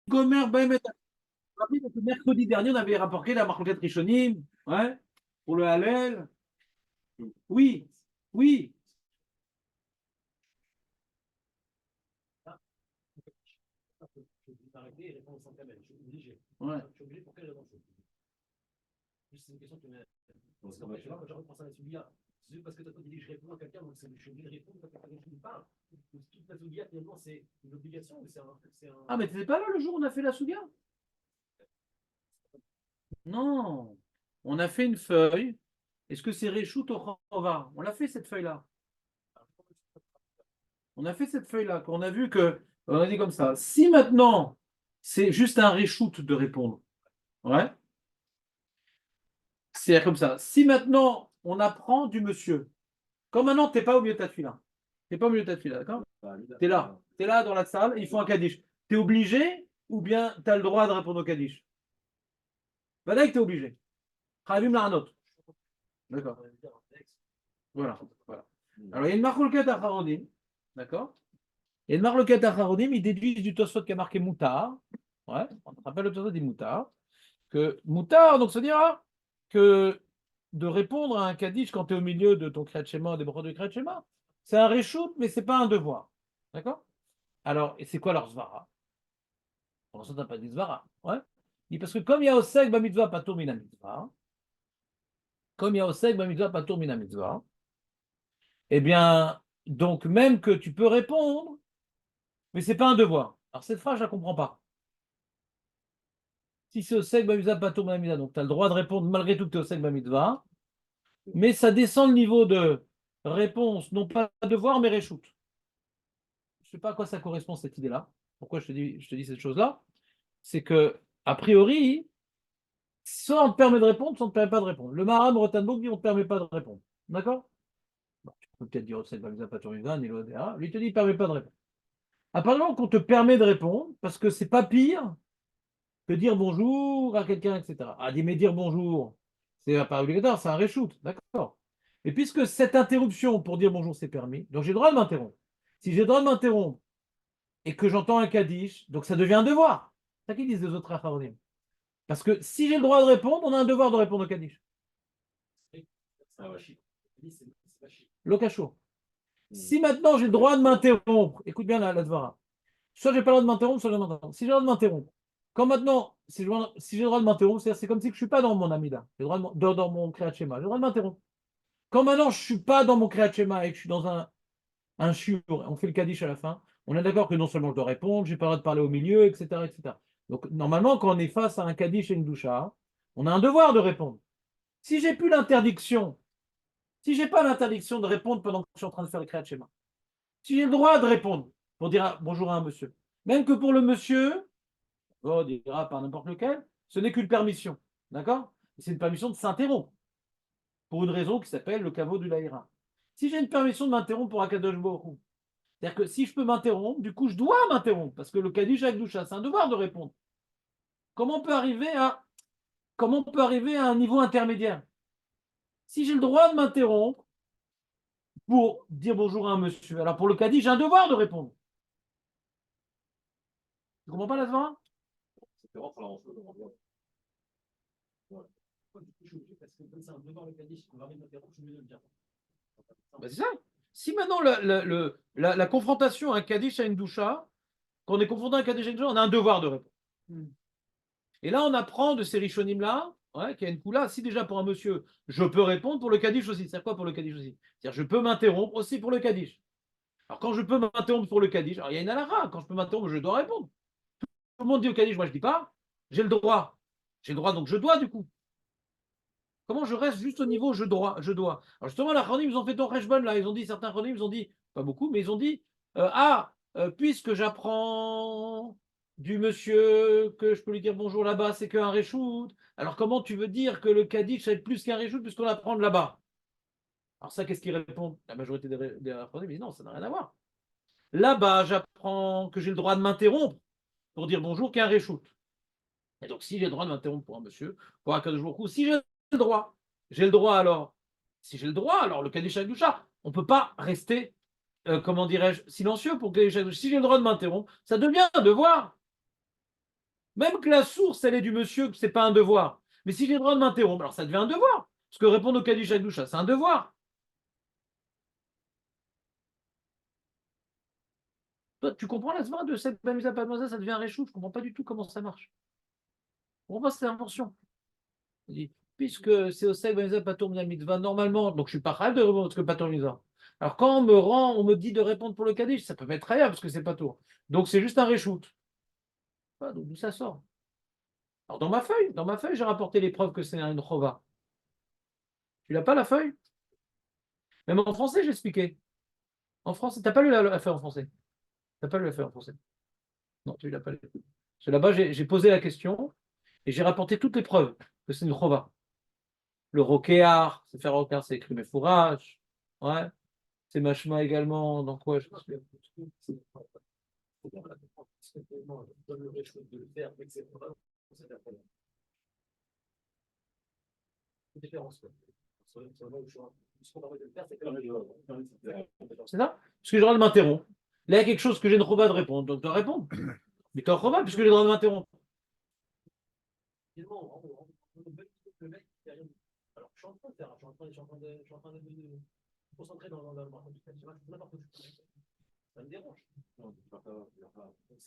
Gomer Behemet. Mercredi dernier, on avait rapporté la Marcoquette Rishonim, ouais, pour le Hallel. Oui, oui. Ouais. C'est une question que parce qu'en fait, quand je repense à la Soulia, c'est parce que tu as dit je réponds à quelqu'un, donc je suis obligé de répondre quand quelqu'un qui me parle. Toute la Soulia, finalement, c'est une obligation, mais c'est un. Ah, mais t'étais pas là le jour où on a fait la Soulia? Non. On a fait une feuille. Est-ce que c'est Réchout au Chova? On l'a fait cette feuille-là. On a fait cette feuille-là, qu'on a vu que. On a dit comme ça. Si maintenant, c'est juste un Réchout de répondre, ouais, c'est comme ça. Si maintenant, on apprend du monsieur, comme maintenant, tu n'es pas au milieu de ta fila. Tu n'es pas au milieu de ta fila, d'accord? Tu es là. Tu es là dans la salle, il faut un Kaddish. Tu es obligé ou bien tu as le droit de répondre au Kaddish? Bah là, tu es obligé. Khavim la d'accord. Voilà. Voilà. Alors, il y a une marloquette à Harodim, d'accord? Il y a une marloquette à Harodim, ils déduisent du Tosfot qui a marqué Moutar. Ouais, on se rappelle le Tosfot dit Moutar. Que Moutar, donc ça dira que de répondre à un Kaddish quand tu es au milieu de ton Kriyat Shema, des brachot de Kriyat Shema, c'est un reshoot, mais c'est pas un devoir. D'accord? Alors, et c'est quoi leur Zvara? Pour l'instant, tu n'as pas dit Zvara. Ouais? Parce que comme il y a Oseg, Bamitzvah, Patour, Mina Mitzvah, comme il y a Oseg, Bamitzvah, Patour, Mina Mitzvah, eh bien, donc même que tu peux répondre, mais c'est pas un devoir. Alors cette phrase, je la comprends pas. Si c'est Oseg, Bamitzvah, Patour, Mina Mitzvah, donc tu as le droit de répondre malgré tout que tu es Oseg, Bamitzvah, mais ça descend le niveau de réponse, non pas devoir, mais reshoot. Je ne sais pas à quoi ça correspond cette idée-là. Pourquoi je te dis cette chose-là? C'est que, a priori, soit on te permet de répondre, soit on ne te permet pas de répondre. Le Maharam Rotenbourg dit on ne te permet pas de répondre. D'accord? Bon, tu peux peut-être dire c'est pas ni l'ODA. Lui te dit il ne permet pas de répondre. Apparemment qu'on te permet de répondre, parce que c'est pas pire que dire bonjour à quelqu'un, etc. Ah, mais dire bonjour, c'est pas obligatoire, c'est un reshoot, d'accord. Et puisque cette interruption pour dire bonjour c'est permis, donc j'ai le droit de m'interrompre. Si j'ai le droit de m'interrompre et que j'entends un Kaddish, donc ça devient un devoir. C'est ça qu'ils disent les autres Acharonim. Parce que si j'ai le droit de répondre, on a un devoir de répondre au Kaddish. Lokasho. Si maintenant j'ai le droit de m'interrompre, écoute bien la Dvara. Soit j'ai pas le droit de m'interrompre, soit j'ai le droit de m'interrompre. Si j'ai le droit de m'interrompre, quand maintenant, si j'ai le droit de m'interrompre, c'est comme si je ne suis pas dans mon Amida, j'ai le droit dans mon Kriyat Shema, j'ai le droit de m'interrompre. Quand maintenant je ne suis pas dans mon Kriyat Shema et que je suis dans un shiur, on fait le Kaddish à la fin, on est d'accord que non seulement je dois répondre, j'ai pas le droit de parler au milieu, etc., etc. Donc normalement, quand on est face à un Kaddish et une doucha, on a un devoir de répondre. Si j'ai plus l'interdiction, si j'ai pas l'interdiction de répondre pendant que je suis en train de faire le Kriyat Shema, si j'ai le droit de répondre pour dire bonjour à un monsieur, même que pour le monsieur, on dira par n'importe lequel, ce n'est qu'une permission. D'accord? C'est une permission de s'interrompre pour une raison qui s'appelle le caveau du laïra. Si j'ai une permission de m'interrompre pour Akadosh Baruch, c'est-à-dire que si je peux m'interrompre, du coup je dois m'interrompre parce que le Kaddish avec Doucha, c'est un devoir de répondre. Comment on peut arriver à, comment on peut arriver à un niveau intermédiaire? Si j'ai le droit de m'interrompre pour dire bonjour à un monsieur, alors pour le Kaddish, j'ai un devoir de répondre. Tu comprends pas la Svara? Ben, c'est ça. Si maintenant la confrontation à un Kaddish à une doucha, quand on est confronté à un Kaddish à une doucha, on a un devoir de répondre. Et là, on apprend de ces rishonim-là, ouais, qu'il y a une coula. Si déjà pour un monsieur, je peux répondre pour le Kaddish aussi. C'est quoi pour le Kaddish aussi? C'est-à-dire, je peux m'interrompre aussi pour le Kaddish. Alors, quand je peux m'interrompre pour le Kaddish, alors il y a une halakha. Quand je peux m'interrompre, je dois répondre. Tout le monde dit au Kaddish, moi je dis pas. J'ai le droit. J'ai le droit, donc je dois du coup. Comment je reste juste au niveau je dois, je dois. Alors justement, la Chronim, ils ont fait ton Reshbon là. Ils ont dit, certains Chronim, ils ont dit, pas beaucoup, mais ils ont dit puisque j'apprends du monsieur que je peux lui dire bonjour là-bas, c'est qu'un reshoot. Alors comment tu veux dire que le Kaddish, ça va être plus qu'un reshoot puisqu'on apprend de là-bas? Alors ça, qu'est-ce qu'ils répondent? La majorité des Chronim disent non, ça n'a rien à voir. Là-bas, j'apprends que j'ai le droit de m'interrompre pour dire bonjour qu'un reshoot. Et donc, si j'ai le droit de m'interrompre pour un monsieur, pour un cas de jour, si j'ai le droit, j'ai le droit alors. Si j'ai le droit, alors le Kaddish Doucha, on ne peut pas rester, comment dirais-je, silencieux pour Kaddish Doucha. Si j'ai le droit de m'interrompre, ça devient un devoir. Même que la source, elle est du monsieur, que ce n'est pas un devoir. Mais si j'ai le droit de m'interrompre, alors ça devient un devoir. Parce que répondre au Kaddish avec Doucha, c'est un devoir. Toi, tu comprends la semaine de cette Bamisa Padmoisa, ça devient un réchou. Je ne comprends pas du tout comment ça marche. Je ne comprends pas cette invention. Puisque c'est au Sek Bamisa Patour Mitzvah, normalement, donc je ne suis pas capable de répondre parce que Patour Mitzvah. Alors quand on me dit de répondre pour le Kaddish, ça peut être très bien parce que c'est Patour. Donc c'est juste un réchou. Donc d'où ça sort? Alors dans ma feuille, j'ai rapporté les preuves que c'est une chova. Tu l'as pas la feuille? Même en français, j'ai expliqué. En français, t'as pas lu la feuille en français? T'as pas lu la feuille en français? Non, tu l'as pas lu. Parce que là-bas, j'ai posé la question et j'ai rapporté toutes les preuves que c'est une chova. Le rokéar, c'est faire rokéar, c'est écrit mes fourrages. Ouais. C'est machma également. Dans quoi je C'est ça? Parce que j'ai le droit de m'interrompre. Là, il y a quelque chose que j'ai le droit de répondre. Donc, je dois répondre. Mais tu as le droit, puisque j'ai le droit de m'interrompre. Alors, je suis en train de faire, je suis en train de me concentrer dans ça me dérange. Non,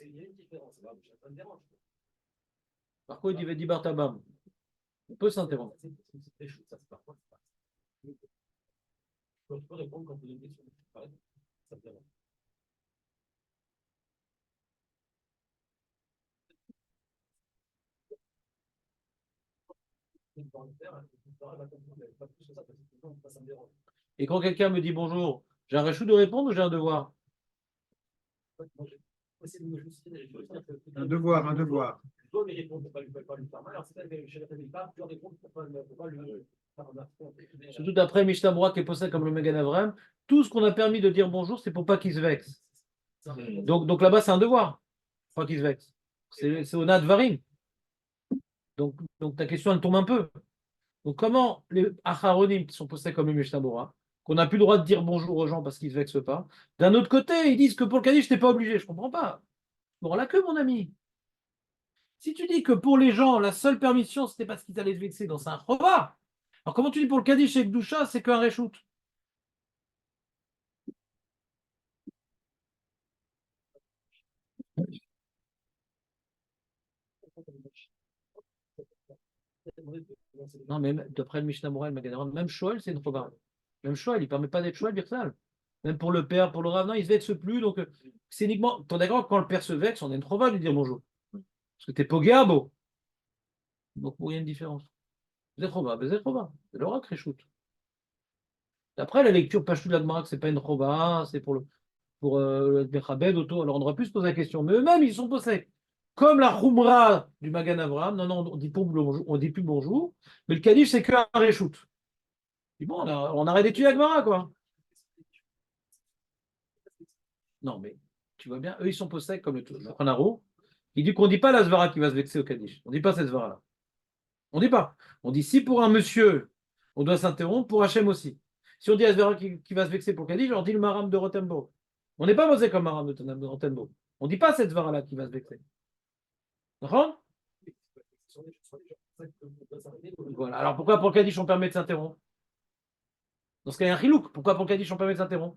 il y a une différence, ça me dérange. Par contre, il va dire Bartabam. On peut s'interrompre. Je peux répondre quand vous avez une question. Ça me dérange. Et quand quelqu'un me dit bonjour, j'ai un réchou de répondre ou j'ai un devoir? Un devoir, un devoir. Je dois lui répondre pour ne pas lui faire mal. Alors, c'est je je dois répondre pour ne pas lui faire mal. Surtout d'après Mishnah qui est posé comme le Megan Avram, tout ce qu'on a permis de dire bonjour, c'est pour pas qu'il se vexe. Donc là-bas, c'est un devoir, pas qu'il se vexe. C'est au Nadvarim. Donc ta question, elle tombe un peu. Donc comment les Acharonim qui sont posés comme le Mishnah qu'on n'a plus le droit de dire bonjour aux gens parce qu'ils ne se vexent pas, d'un autre côté, ils disent que pour le Kaddish, je n'étais pas obligé. Je ne comprends pas. Bon, là que mon ami. Si tu dis que pour les gens, la seule permission, c'était parce qu'ils allaient se vexer dans un chova, alors comment tu dis pour le Kaddish et Gdoucha, c'est qu'un reshoot? Non, mais d'après le Mishnah Moral, même Shoel, c'est une chova. Même Shoel, il ne permet pas d'être Shoel, Birtal. Même pour le père, pour le rav, non, il ne se vexe plus. Donc, c'est uniquement. T'es d'accord, quand le père se vexe, on a une chova de lui dire bonjour. Parce que t'es Pogabo. Donc, il y a une différence. Vous êtes chova, vous êtes chova. C'est le rock, reshoot. Après, la lecture Pashtu de la c'est pas une chova, c'est pour le Bechabed, auto. Alors on aurait pu se poser la question, mais eux-mêmes, ils sont posés. Comme la Khumra du Magan Avraham, non, non, on dit plus bonjour, mais le Kaddish, c'est qu'un reshoot. Puis bon, on arrête d'étudier Agmara, quoi. Non, mais tu vois bien, eux, ils sont posés comme le Khanaro. Il dit qu'on ne dit pas la Zvara qui va se vexer au Kaddish. On ne dit pas cette Zvara-là. On ne dit pas. On dit si pour un monsieur, on doit s'interrompre, pour Hachem aussi. Si on dit la Zvara qui va se vexer pour Kaddish, on dit le Maram de Rotembo. On n'est pas posé comme Maram de Rotembo. On ne dit pas cette Zvara-là qui va se vexer. D'accord? Voilà. Alors pourquoi pour le Kaddish on permet de s'interrompre? Dans ce cas, il y a un chilouk. Pourquoi pour le Kaddish on permet de s'interrompre?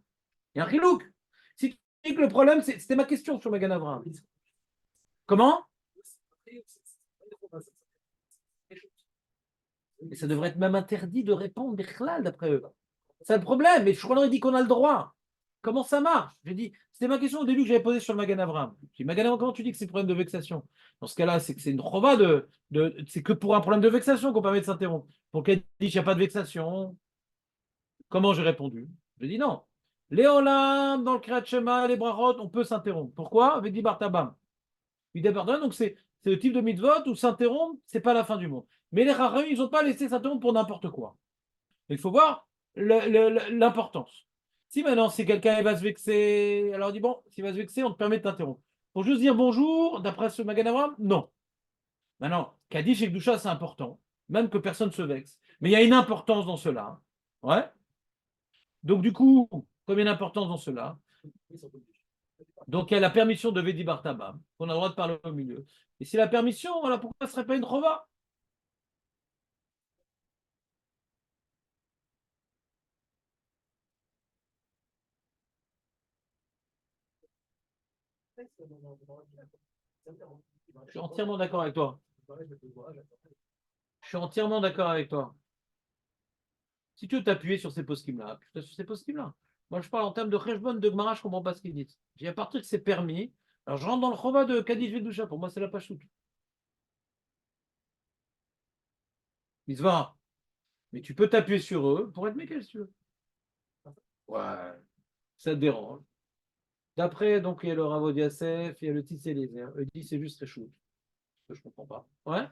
Il y a un chilouk. Si tu dis que le problème, c'était ma question sur Magan Avraham. Comment? Et ça devrait être même interdit de répondre, Bichlal, d'après eux. C'est le problème. Mais je crois qu'on dit qu'on a le droit. Comment ça marche? J'ai dit, c'était ma question au début que j'avais posée sur le Magan Avraham. J'ai dit, Magan Avraham, comment tu dis que c'est un problème de vexation? Dans ce cas-là, c'est que c'est une chova c'est que pour un problème de vexation qu'on permet de s'interrompre. Pour qu'elle dise, il n'y a pas de vexation. Comment j'ai répondu? J'ai dit non. Léolam, dans le Kriyat Shema, les brachot, on peut s'interrompre. Pourquoi? Avec dit Bartabam. Donc c'est le type de mitzvot où s'interrompre, c'est pas la fin du monde. Mais les Chachamim, ils n'ont pas laissé s'interrompre pour n'importe quoi. Il faut voir l'importance. Si maintenant, c'est quelqu'un qui va se vexer, alors on dit bon, s'il va se vexer, on te permet de t'interrompre. Pour juste dire bonjour, d'après ce Magan Avraham, non. Maintenant, Kaddish et Gdoucha, c'est important, même que personne ne se vexe. Mais il y a une importance dans cela. Ouais. Donc, du coup, comme il y a une importance dans cela, donc il y a la permission de Vedi Bartaba, qu'on a le droit de parler au milieu. Et si la permission, voilà, pourquoi ce serait pas une chova? Je suis entièrement d'accord avec toi. Je suis entièrement d'accord avec toi. Si tu veux t'appuyer sur ces post-là, appuie-toi sur ces post-là. Moi, je parle en termes de cheshbon, de Gemara, je ne comprends pas ce qu'ils disent. J'ai à partir que c'est permis. Alors, je rentre dans le chova de Kaddish Vedusha. Pour moi, c'est la pachoute. Mitzvah. Mais tu peux t'appuyer sur eux pour être mécal, si tu veux. Ouais, ça te dérange. D'après, donc, il y a le Ravod Yasef, il y a le Tissé Lézer. Eux disent c'est juste Réchout. Je ne comprends pas. Ouais.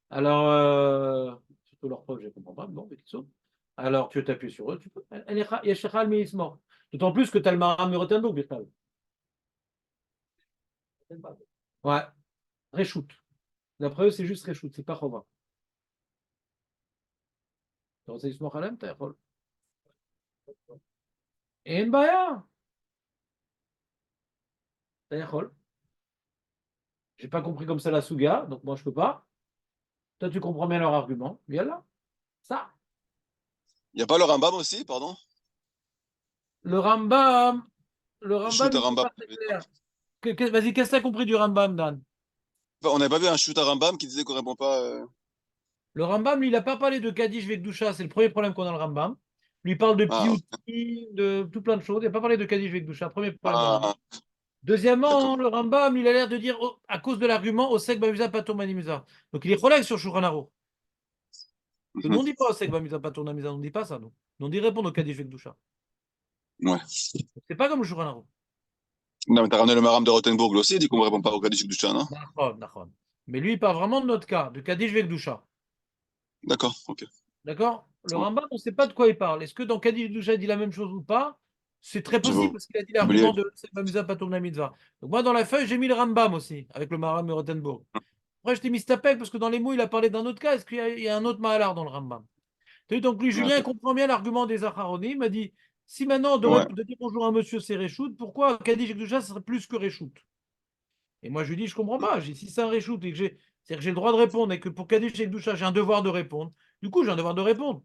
Alors, surtout leur preuve, je ne comprends pas. Bon, mais qu'ils alors, tu veux t'appuyer sur eux, tu peux. Yeshachal Meismor. D'autant plus que tu as le Maram Murotenbourg, Birtal. Ouais, Réchout. D'après eux, c'est juste Réchout, c'est pas Chova. Tu רוצה לסמוך עליהם? אתה יכול. אין בעיה, אתה יכול. J'ai pas compris comme ça la Souga, donc moi je peux pas. Toi, tu comprends bien leur argument. Yallah, ça. Il n'y a pas le Rambam aussi, pardon? Le Rambam, le Le Rambam, shoot à il n'est Rambam. pas très clair. Vas-y, qu'est-ce que tu as compris du Rambam, Dan? Enfin, on n'avait pas vu un shoot à Rambam qui disait qu'on répond pas. Le Rambam, lui, il n'a pas parlé de Kaddish Vekdusha, c'est le premier problème qu'on a dans le Rambam. Lui, il parle de Ah, Piyuti, de tout plein de choses. Il n'a pas parlé de Kaddish Vekdusha, premier problème dans le Rambam. ah, Deuxièmement, d'accord. le Rambam, il a l'air de dire, à cause de l'argument, Osek Bamisa Patur Manimisa. Donc il est collègue sur Shulchan Aruch. Que nous, Mhm. on ne dit pas Osek Bamisa Patur Manimisa, on ne dit pas ça, nous. Nous, on dit répondre au Kaddish Vekdusha. Ouais. C'est pas comme le Shulchan Aruch. Non, mais t'as ramené le Maram de Rothenburg lui aussi, il dit qu'on ne répond pas au Kaddish du non? Nachon, nachon. Mais lui, il parle vraiment de notre cas, de Kaddish Vekdusha. D'accord, ok. D'accord? Le Ouais. Rambam, on ne sait pas de quoi il parle. Est-ce que dans Kaddish Vekdusha, il dit la même chose ou pas? C'est très J'avais possible parce qu'il a dit oublié. l'argument de Osek Bamisa Patur Mitzvah. Donc moi, dans la feuille, j'ai mis le Rambam aussi, avec le Maharam et Rothenburg. Après, je t'ai mis Stapel parce que dans les mots, il a parlé d'un autre cas. Est-ce qu'il y a un autre Mahalar dans le Rambam? Donc lui, Ouais, Julien, il ok. comprend bien l'argument des Acharonim. Il m'a dit, si maintenant Ouais, de dire bonjour à un monsieur, c'est Réchout, pourquoi Kaddish Ekdusha, ce serait plus que Réchout? Et moi, je lui dis, je comprends pas. J'ai dit, si c'est un Réchout et que c'est-à-dire que j'ai le droit de répondre et que pour Kaddish Ekdusha, j'ai un devoir de répondre, du coup, j'ai un devoir de répondre.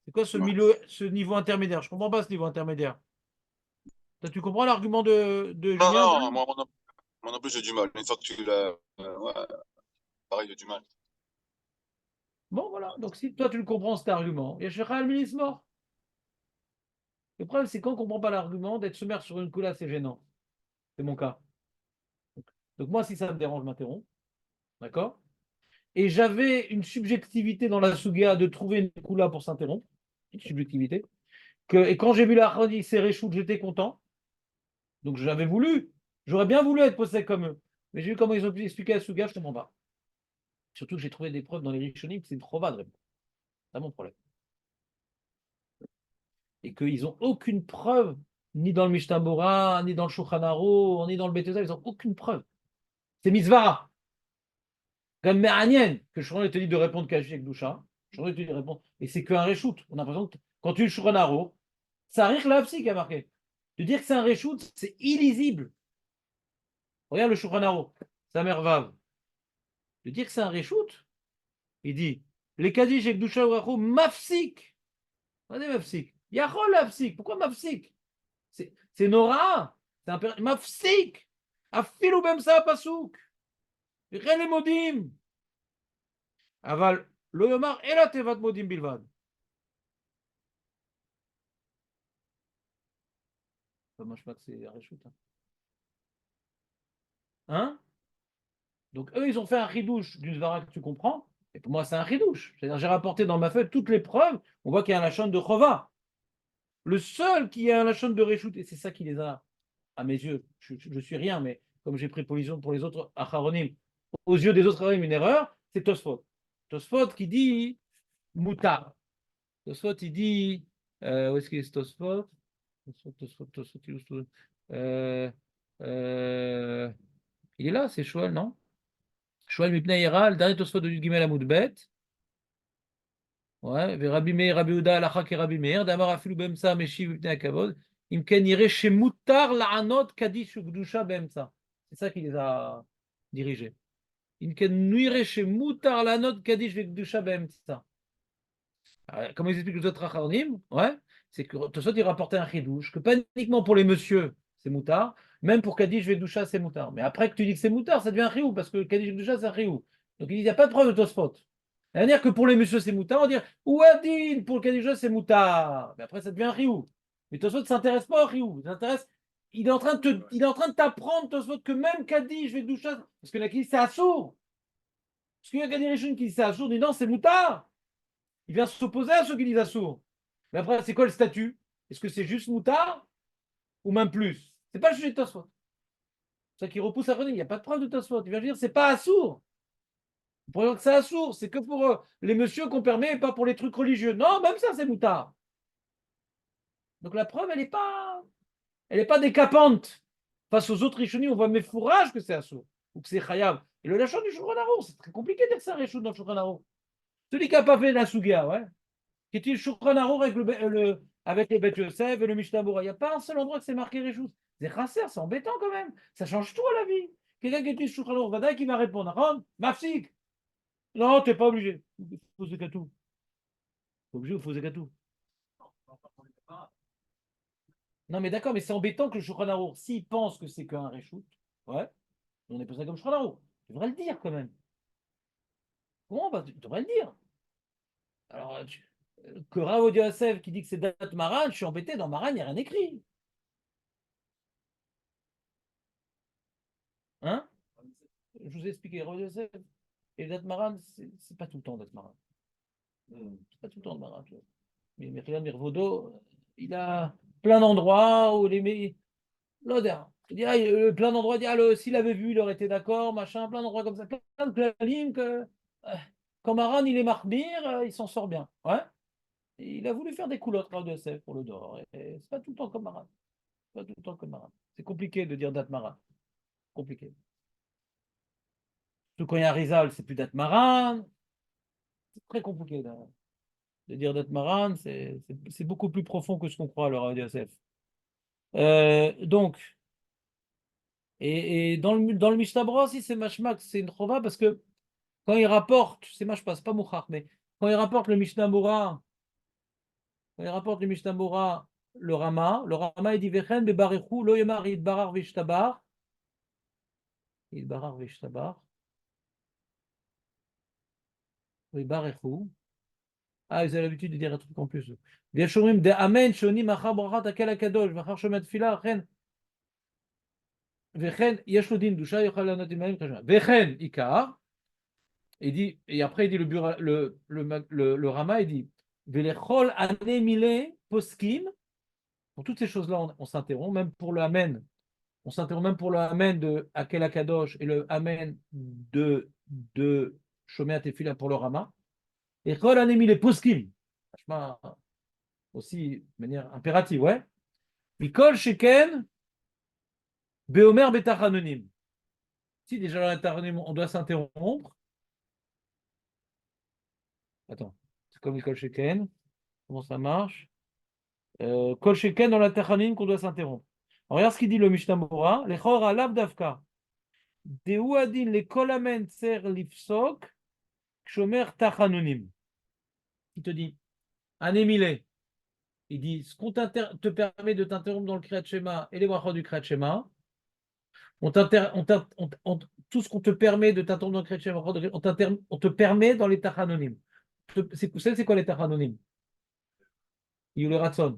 C'est quoi ouais. ce niveau intermédiaire? Je comprends pas ce niveau intermédiaire. Toi, tu comprends l'argument de Non, Julien, non, Dan? moi non plus j'ai du mal. Une fois que tu l'as. Ouais, pareil, j'ai du mal. Bon, voilà. Donc, si toi, tu le comprends, cet argument, Yeshua al mort. Le problème, c'est quand on ne comprend pas l'argument, d'être sommaire sur une coula, c'est gênant. C'est mon cas. Donc moi, si ça me dérange, je m'interromps. D'accord? Et j'avais une subjectivité dans la Sugia de trouver une coula pour s'interrompre. Une subjectivité. Et quand j'ai vu la Khadi Sereshout, j'étais content. Donc j'avais voulu. J'aurais bien voulu être possède comme eux. Mais j'ai vu comment ils ont expliqué la Sugia, je ne comprends pas. Surtout que j'ai trouvé des preuves dans les Rishonim que c'est une chova de répondre. C'est mon problème. Et qu'ils n'ont aucune preuve, ni dans le Mishnah Bora, ni dans le Shulchan Aruch, ni dans le Betesa, ils n'ont aucune preuve. C'est Misvara. Comme Méranien, que Shouron te dit de répondre Kashi avec Doucha. Shouron te dit de répondre. Et c'est qu'un reshoot. On a l'impression que quand tu es Shouronaro, ça arrive là aussi qui a marqué. De dire que c'est un reshoot, c'est illisible. Regarde le Shouronaro, sa mère Vav. De dire que c'est un reshoot, il dit les Kaddish avec Doucha ou mafsik. Regardez mafsik. Yachol mafsik. Pourquoi mafsik? C'est Nora. C'est un mafsik. Afilou bem sa pasouk. Rien les modim. Aval. Lo yomar ela tevat modim bilvad. Moi, je crois que c'est un reshoot. Hein? Donc, eux, ils ont fait un ridouche d'une vara que tu comprends. Et pour moi, c'est un ridouche. C'est-à-dire, j'ai rapporté dans ma feuille toutes les preuves. On voit qu'il y a un lachon de Chova. Le seul qui a un lachon de reshoot, et c'est ça qui les a, à mes yeux, je suis rien, mais comme j'ai pris position pour les autres Acharonim, aux yeux des autres Acharonim, une erreur, c'est Tosfot. Tosfot qui dit Moutar. Tosfot, il dit. Où est-ce qu'il est Tosfot? Tosfot, euh, euh, il est là, c'est Shoel, non? Shoel Mipnei Ira, le dernier Tosfot de Yud Gimel Amud Bet. Ouais, Rabbi Meir, Rabbi Uda, Alacha ke Rabbi Meir, Damar Afilu Bemsa, Meshiv Mipnei Akavod. Im ken yireh shemutar la'anot kadish u'gdusha bemsa. C'est ça qui les a dirigés. In ken nuire chez Moutar la note Kadish Vekdusha Be'emtsa. Comment ils expliquent les autres Acharnim? Ouais, c'est que Tosot il rapportait un chidouche, que pas uniquement pour les messieurs, c'est Moutar, même pour Kadish Vekdusha, c'est Moutar. Mais après que tu dis que c'est Moutar, ça devient un chiou, parce que Kadish Vekdusha, c'est un chiou. Donc il dit, il n'y a pas de preuve de Tosfot. C'est-à-dire que pour les messieurs, c'est Moutar, on va dire, ou Adin, pour le Kadish Vekdusha, c'est Moutar. Mais après, ça devient un chiou. Mais Tosfot ne s'intéresse pas au chiou, il s'intéresse. Il est en train de t'apprendre, Tosfot, que même Kadish Vekdusha, parce que la Kadish, c'est assourd. Parce qu'il y a Kadish Rishon qui dit c'est assourd, dit non, c'est Moutar. Il vient s'opposer à ceux qui disent assourd. Mais après, c'est quoi le statut? Est-ce que c'est juste moutard ou même plus? C'est pas le sujet de Tosfot. C'est ça qui repousse à René. Il n'y a pas de preuve de Tosfot. Il vient dire c'est pas assourd. Pour dire que c'est assourd, c'est que pour les messieurs qu'on permet et pas pour les trucs religieux. Non, même ça, c'est moutard. Donc la preuve, elle est pas décapante. Face aux autres Rishonim, on voit mes fourrages que c'est assourd ou que c'est chayab. Et le lachon du Shulchan Aruch, c'est très compliqué d'être ça, Réchoud dans le Shulchan Aruch. Celui qui n'a pas fait la Sugia, ouais. Qui est-il Shulchan Aruch avec le Bet Yosef et le Mishnah Berurah. Il n'y a pas un seul endroit que c'est marqué Réchoud. C'est chasser, c'est embêtant quand même. Ça change tout à la vie. Quelqu'un qui utilise Shulchan Aruch Vadaï qui va répondre. Ron, Mafsik. Non, tu n'es pas obligé. Il faut tout. Obligé ou faut tout. Non, mais d'accord, mais c'est embêtant que le Shulchan Aruch, s'il pense que c'est qu'un Réchoud, ouais, on est pas ça comme Shulchan Aruch. Tu devrais le dire quand même. Comment bah, tu devrais le dire. Alors, que Rav Yosef qui dit que c'est date Maran, je suis embêté, dans Maran, il n'y a rien écrit. Hein? Je vous ai expliqué, Rav Yosef et date Maran, c'est pas tout le temps date Maran. C'est pas tout le temps de Maran. Mais Myriam Mirvodo, il a plein d'endroits où les. L'odeur. Il dit, plein d'endroits, il dit, s'il avait vu, il aurait été d'accord, machin, plein d'endroits comme ça, plein de clalim que quand Maran il est marmire, il s'en sort bien. Ouais. Et il a voulu faire des coulottes Rav Yosef pour le dehors. Et c'est pas tout le temps comme Maran. Pas tout le temps comme Maran. C'est compliqué de dire date Maran. Compliqué. Surtout quand il y a un Rizal, c'est plus date Maran. C'est très compliqué de dire date Maran. C'est beaucoup plus profond que ce qu'on croit, le Rav Yosef. Donc, et dans le Mishnah Berurah aussi, c'est mashmak, c'est une chova parce que quand il rapporte, c'est mashma, c'est pas mouchach, mais quand il rapporte le Mishnah Berurah, le Rama, il dit Vechen bebarechu lo yomar yidbarar vishtabar, yidbarar vishtabar, bebarechu. Ah, ils ont l'habitude de dire un truc en plus. Vieshomrim de amen shonim achar brachat akel akadosh vachar shomet tefila chen vechen yesh lo din dusha yochal lanot imayim kashma vechen ikar. Il dit, et après, il dit le Rama, il dit Velechol ane mile poskim. Pour toutes ces choses-là, on s'interrompt, même pour le Amen. On s'interrompt même pour le Amen de Akel Akadosh et le Amen de Shomer Tefila pour le Rama. Et Chol ane mile poskim. Vachement aussi de manière impérative, ouais. Mikol sheken beomer betachanonim. Si déjà dans l'interanim, on doit s'interrompre. Attends, c'est comme Mikol sheken. Comment ça marche? Kol sheken dans la tachanim qu'on doit s'interrompre. Regarde ce qu'il dit le Mishnah Berurah. Lechor alav davka. Deu adin le kol amen tser lifsok kshomer tachanunim. Il te dit, un émilé. Il dit, ce qu'on te permet de t'interrompre dans le Kriyat Shema et les brachot du Kriyat Shema, tout ce qu'on te permet de t'interrompre dans le Kriyat Shema, on te permet dans les tachanonim. C'est quoi les tachanonim? Yuli Ratson.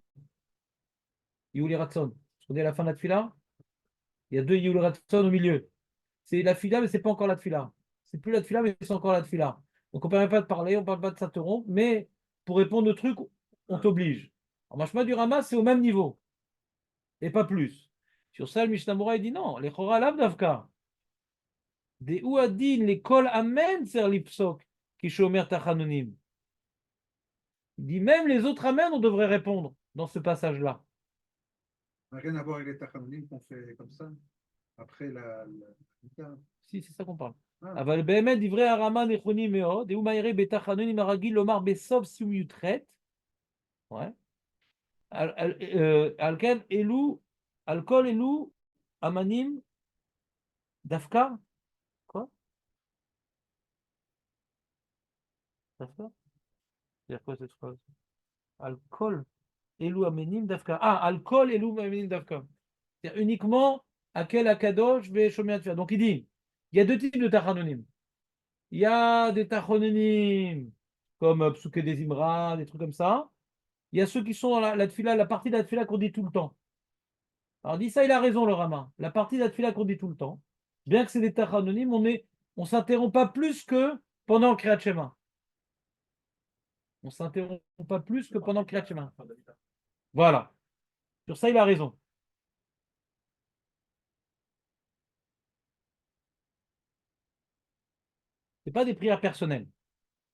Yuli Ratson. On est à la fin de la tefila. Il y a deux Yuli Ratson au milieu. C'est la tefila, mais c'est pas encore la tefila. C'est plus la tefila, mais c'est encore la tefila. Donc on ne permet pas de parler, on ne parle pas de s'interrompre, mais pour répondre aux trucs, on t'oblige. En Mashma du Rama, c'est au même niveau, et pas plus. Sur ça, le Mishnah Berurah, il dit non, les Chora Lav Davka. Des Ouadin, les Kol Amen, ser lipsok, qui shomer tachanonim. Il dit même les autres Amen, on devrait répondre dans ce passage-là. Ça n'a rien à voir avec les tachanonim qu'on fait comme ça, après la. Si, c'est ça qu'on parle. Ah. אבל באמת דברי הרמה נכונים מאוד, דהוא מהירי בתחנונים הרגיל לומר בסוף סיום י"ח, על כן אלו, על כל אלו אמנים דווקא, quoi? D'accord. C'est-à-dire quoi cette phrase? Alcool, Elou Amenim Dafka. Ah, alcool, Elou Amenim Dafka. C'est-à-dire uniquement Akel Akadosh Veshomer Tfilah. Donc il dit, il y a deux types de tachanonim. Il y a des tachanonim comme Psuke des Imra, des trucs comme ça. Il y a ceux qui sont dans la tfila, la partie de la tfila qu'on dit tout le temps. Alors, dit ça, il a raison, le Rama. La partie de la tfila qu'on dit tout le temps, bien que c'est des tachanonim, on s'interrompt pas plus que pendant le Kriyat Shema. On s'interrompt pas plus que pendant le Kriyat Shema. Voilà. Sur ça, il a raison. C'est pas des prières personnelles.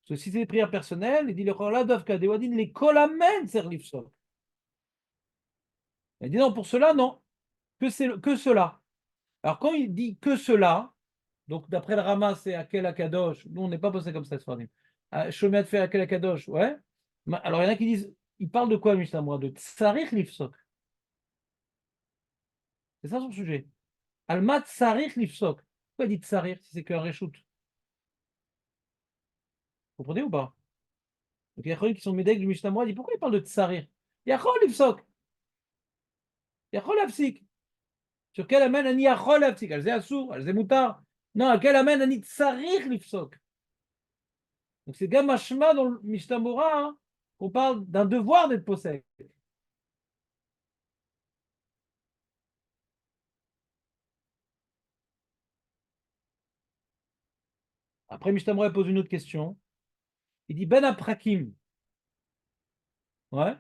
Parce que si c'est des prières personnelles, il dit le Chorla Dovka Dewadin, les kolamen serlifsol. Il dit non, pour cela, non. Que cela. Alors, quand il dit que cela, donc d'après le Rama, c'est Akel Akadosh. Nous, on n'est pas posé comme ça, Sfarim. Shomer fait Akel Akadosh, ouais. Alors, il y en a qui disent, il parle de quoi, Mishnah Moura? De Tsarich Lifsok. C'est ça son sujet. Alma Tsarich Lifsok. Pourquoi il dit Tsarich si c'est qu'un reshoot? Vous comprenez ou pas? Donc, il y a des qui sont médèques du Mishnah Moura, dit pourquoi il parle de Tsarich? Yachol Lifsok. Yachol Lafsik. Sur quel amène Ani Yachol Lafsik? Alzé Assour, Alzé Moutar. Non, à quel amène Ani Tsarich Lifsok. Donc, c'est Gamashma dans le Mishnah Moura, hein, qu'on parle d'un devoir d'être possède. Après, Mishnah Moura pose une autre question. Il dit Ben Aprakim. Ouais.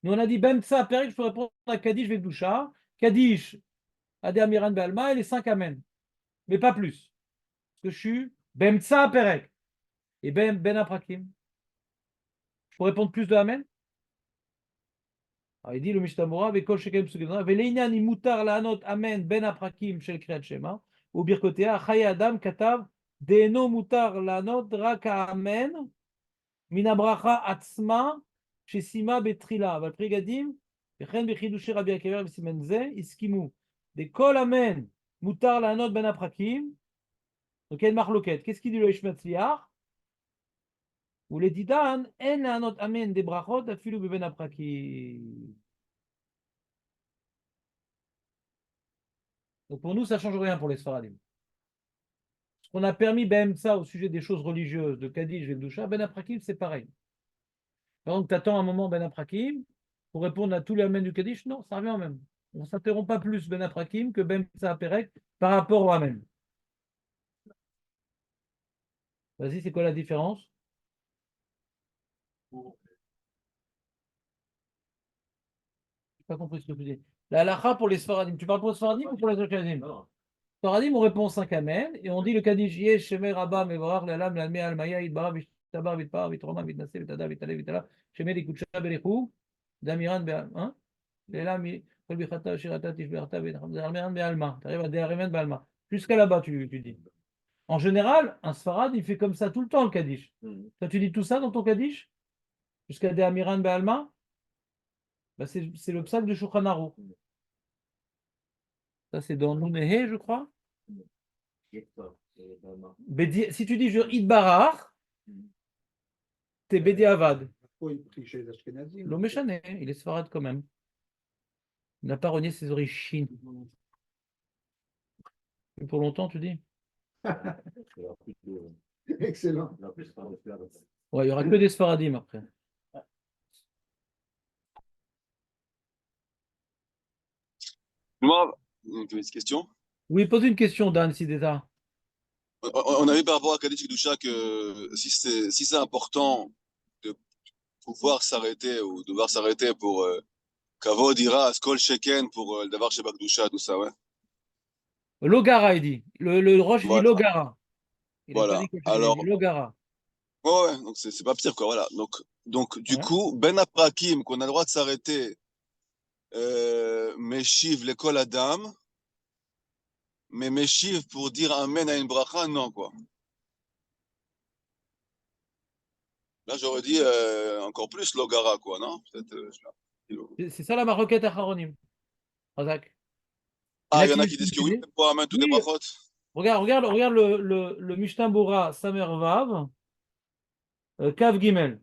Nous, on a dit Ben Tsa Perek, je peux répondre à Kadish Vekdusha. Kadish, Ade Amiran Be'alma et les 5 Amen. Mais pas plus. Parce que je suis Ben Tsa Perek. Et Ben Aprakim. Je peux répondre plus de Amen? Alors, il dit le Mishnah Moura, Vekol Shekem Sugedra, Veleinan Imutar Laanot Amen Ben Aprakim Shel Kriyat Shema, ou Birkotea, Chaye Adam Katav, Deeno Mutar Laanot Raka Amen, Minabracha Atzma, Shesima Betrila, Valprigadim, Vechen Bechidushi Rabbi Akiva Vesimen Ze, Iskimu, des Kol Amen, Mutar Laanot Ben Aprakim, donc il y a une marloquette. Qu'est-ce qu'il dit le Ishmatzliar? Ou les Didan, En Laanot Amen des Brachot, Afilu Ben Aprakim. Donc pour nous, ça ne change rien pour les Sfaradim. Ce qu'on a permis Ben ça au sujet des choses religieuses, de Kaddish, Vedusha, Ben Aprakim, c'est pareil. Donc tu attends un moment Ben Aprakim pour répondre à tous les Amen du Kaddish. Non, ça revient au même. On ne s'interrompt pas plus Ben Aprakim que Ben Perek par rapport au Amen. Vas-y, c'est quoi la différence? Je n'ai pas compris ce que tu dis. La halakha pour les Sfaradim. Tu parles pour les Sfaradim ou pour les Ashkenazim? Sfaradim, on répond 5 Amen et on dit le Kaddish Yesh, Shemer, Rabba, Mevorach, Lalam, Lalme, Almaya, Idbara, Vishtabar, Vitpar, Vitroma, Vitnase, Vitada, Vitale, Vitala, Shemer, Ikutsha, Belechou, Damiran, hein? Lelami, Kolbichata, Shirata, Tishberta, Almeran, Bealma. Tu arrives à Deremen, Bealma. Jusqu'à là-bas, tu dis. En général, un Sfarad, il fait comme ça tout le temps, le Kaddish. Toi, tu dis tout ça dans ton Kaddish? Jusqu'à Deamiran, Bealma? Bah, c'est le psal de Shulchan Aruch. Ça, c'est dans Nunehe, je crois. Si tu dis Idbarach, t'es Bedi Avad. Pourquoi il prie chez les Ashkenazim? L'Omeshane, il est Sfarad quand même. Il n'a pas renié ses origines. Pour longtemps, tu dis? Excellent. Ouais, il n'y aura que des Sfaradim après. Moi, une petite question. Oui, pose une question, Dan, si déjà. On a vu par rapport à Kaddish Kedusha que si c'est important de pouvoir s'arrêter ou devoir s'arrêter pour Kavod, Ira, Skol, Sheken, pour le Davar Sheba Kedusha, tout ça, ouais. Logara, il dit. Le Roche, il dit Voilà, Logara. Il n'a pas voilà. dit que il Alors, dit Logara. ouais, donc c'est pas pire, quoi, voilà. Donc du Ouais. coup, Ben Aprakim, qu'on a le droit de s'arrêter, Meshiv, l'école Adam, mais Meshiv pour dire Amen à une bracha, non, quoi. Là, j'aurais dit encore plus Logara, quoi, non? Peut-être, je sais pas. C'est ça la maroquette à Haronim. Razak. Ah, il y en Qui a disent qui ce que disent que tu oui, dis. pour Amen, toutes les Oui, brachot. regarde le Mishnah Bora Samer Vav. Kav Gimel.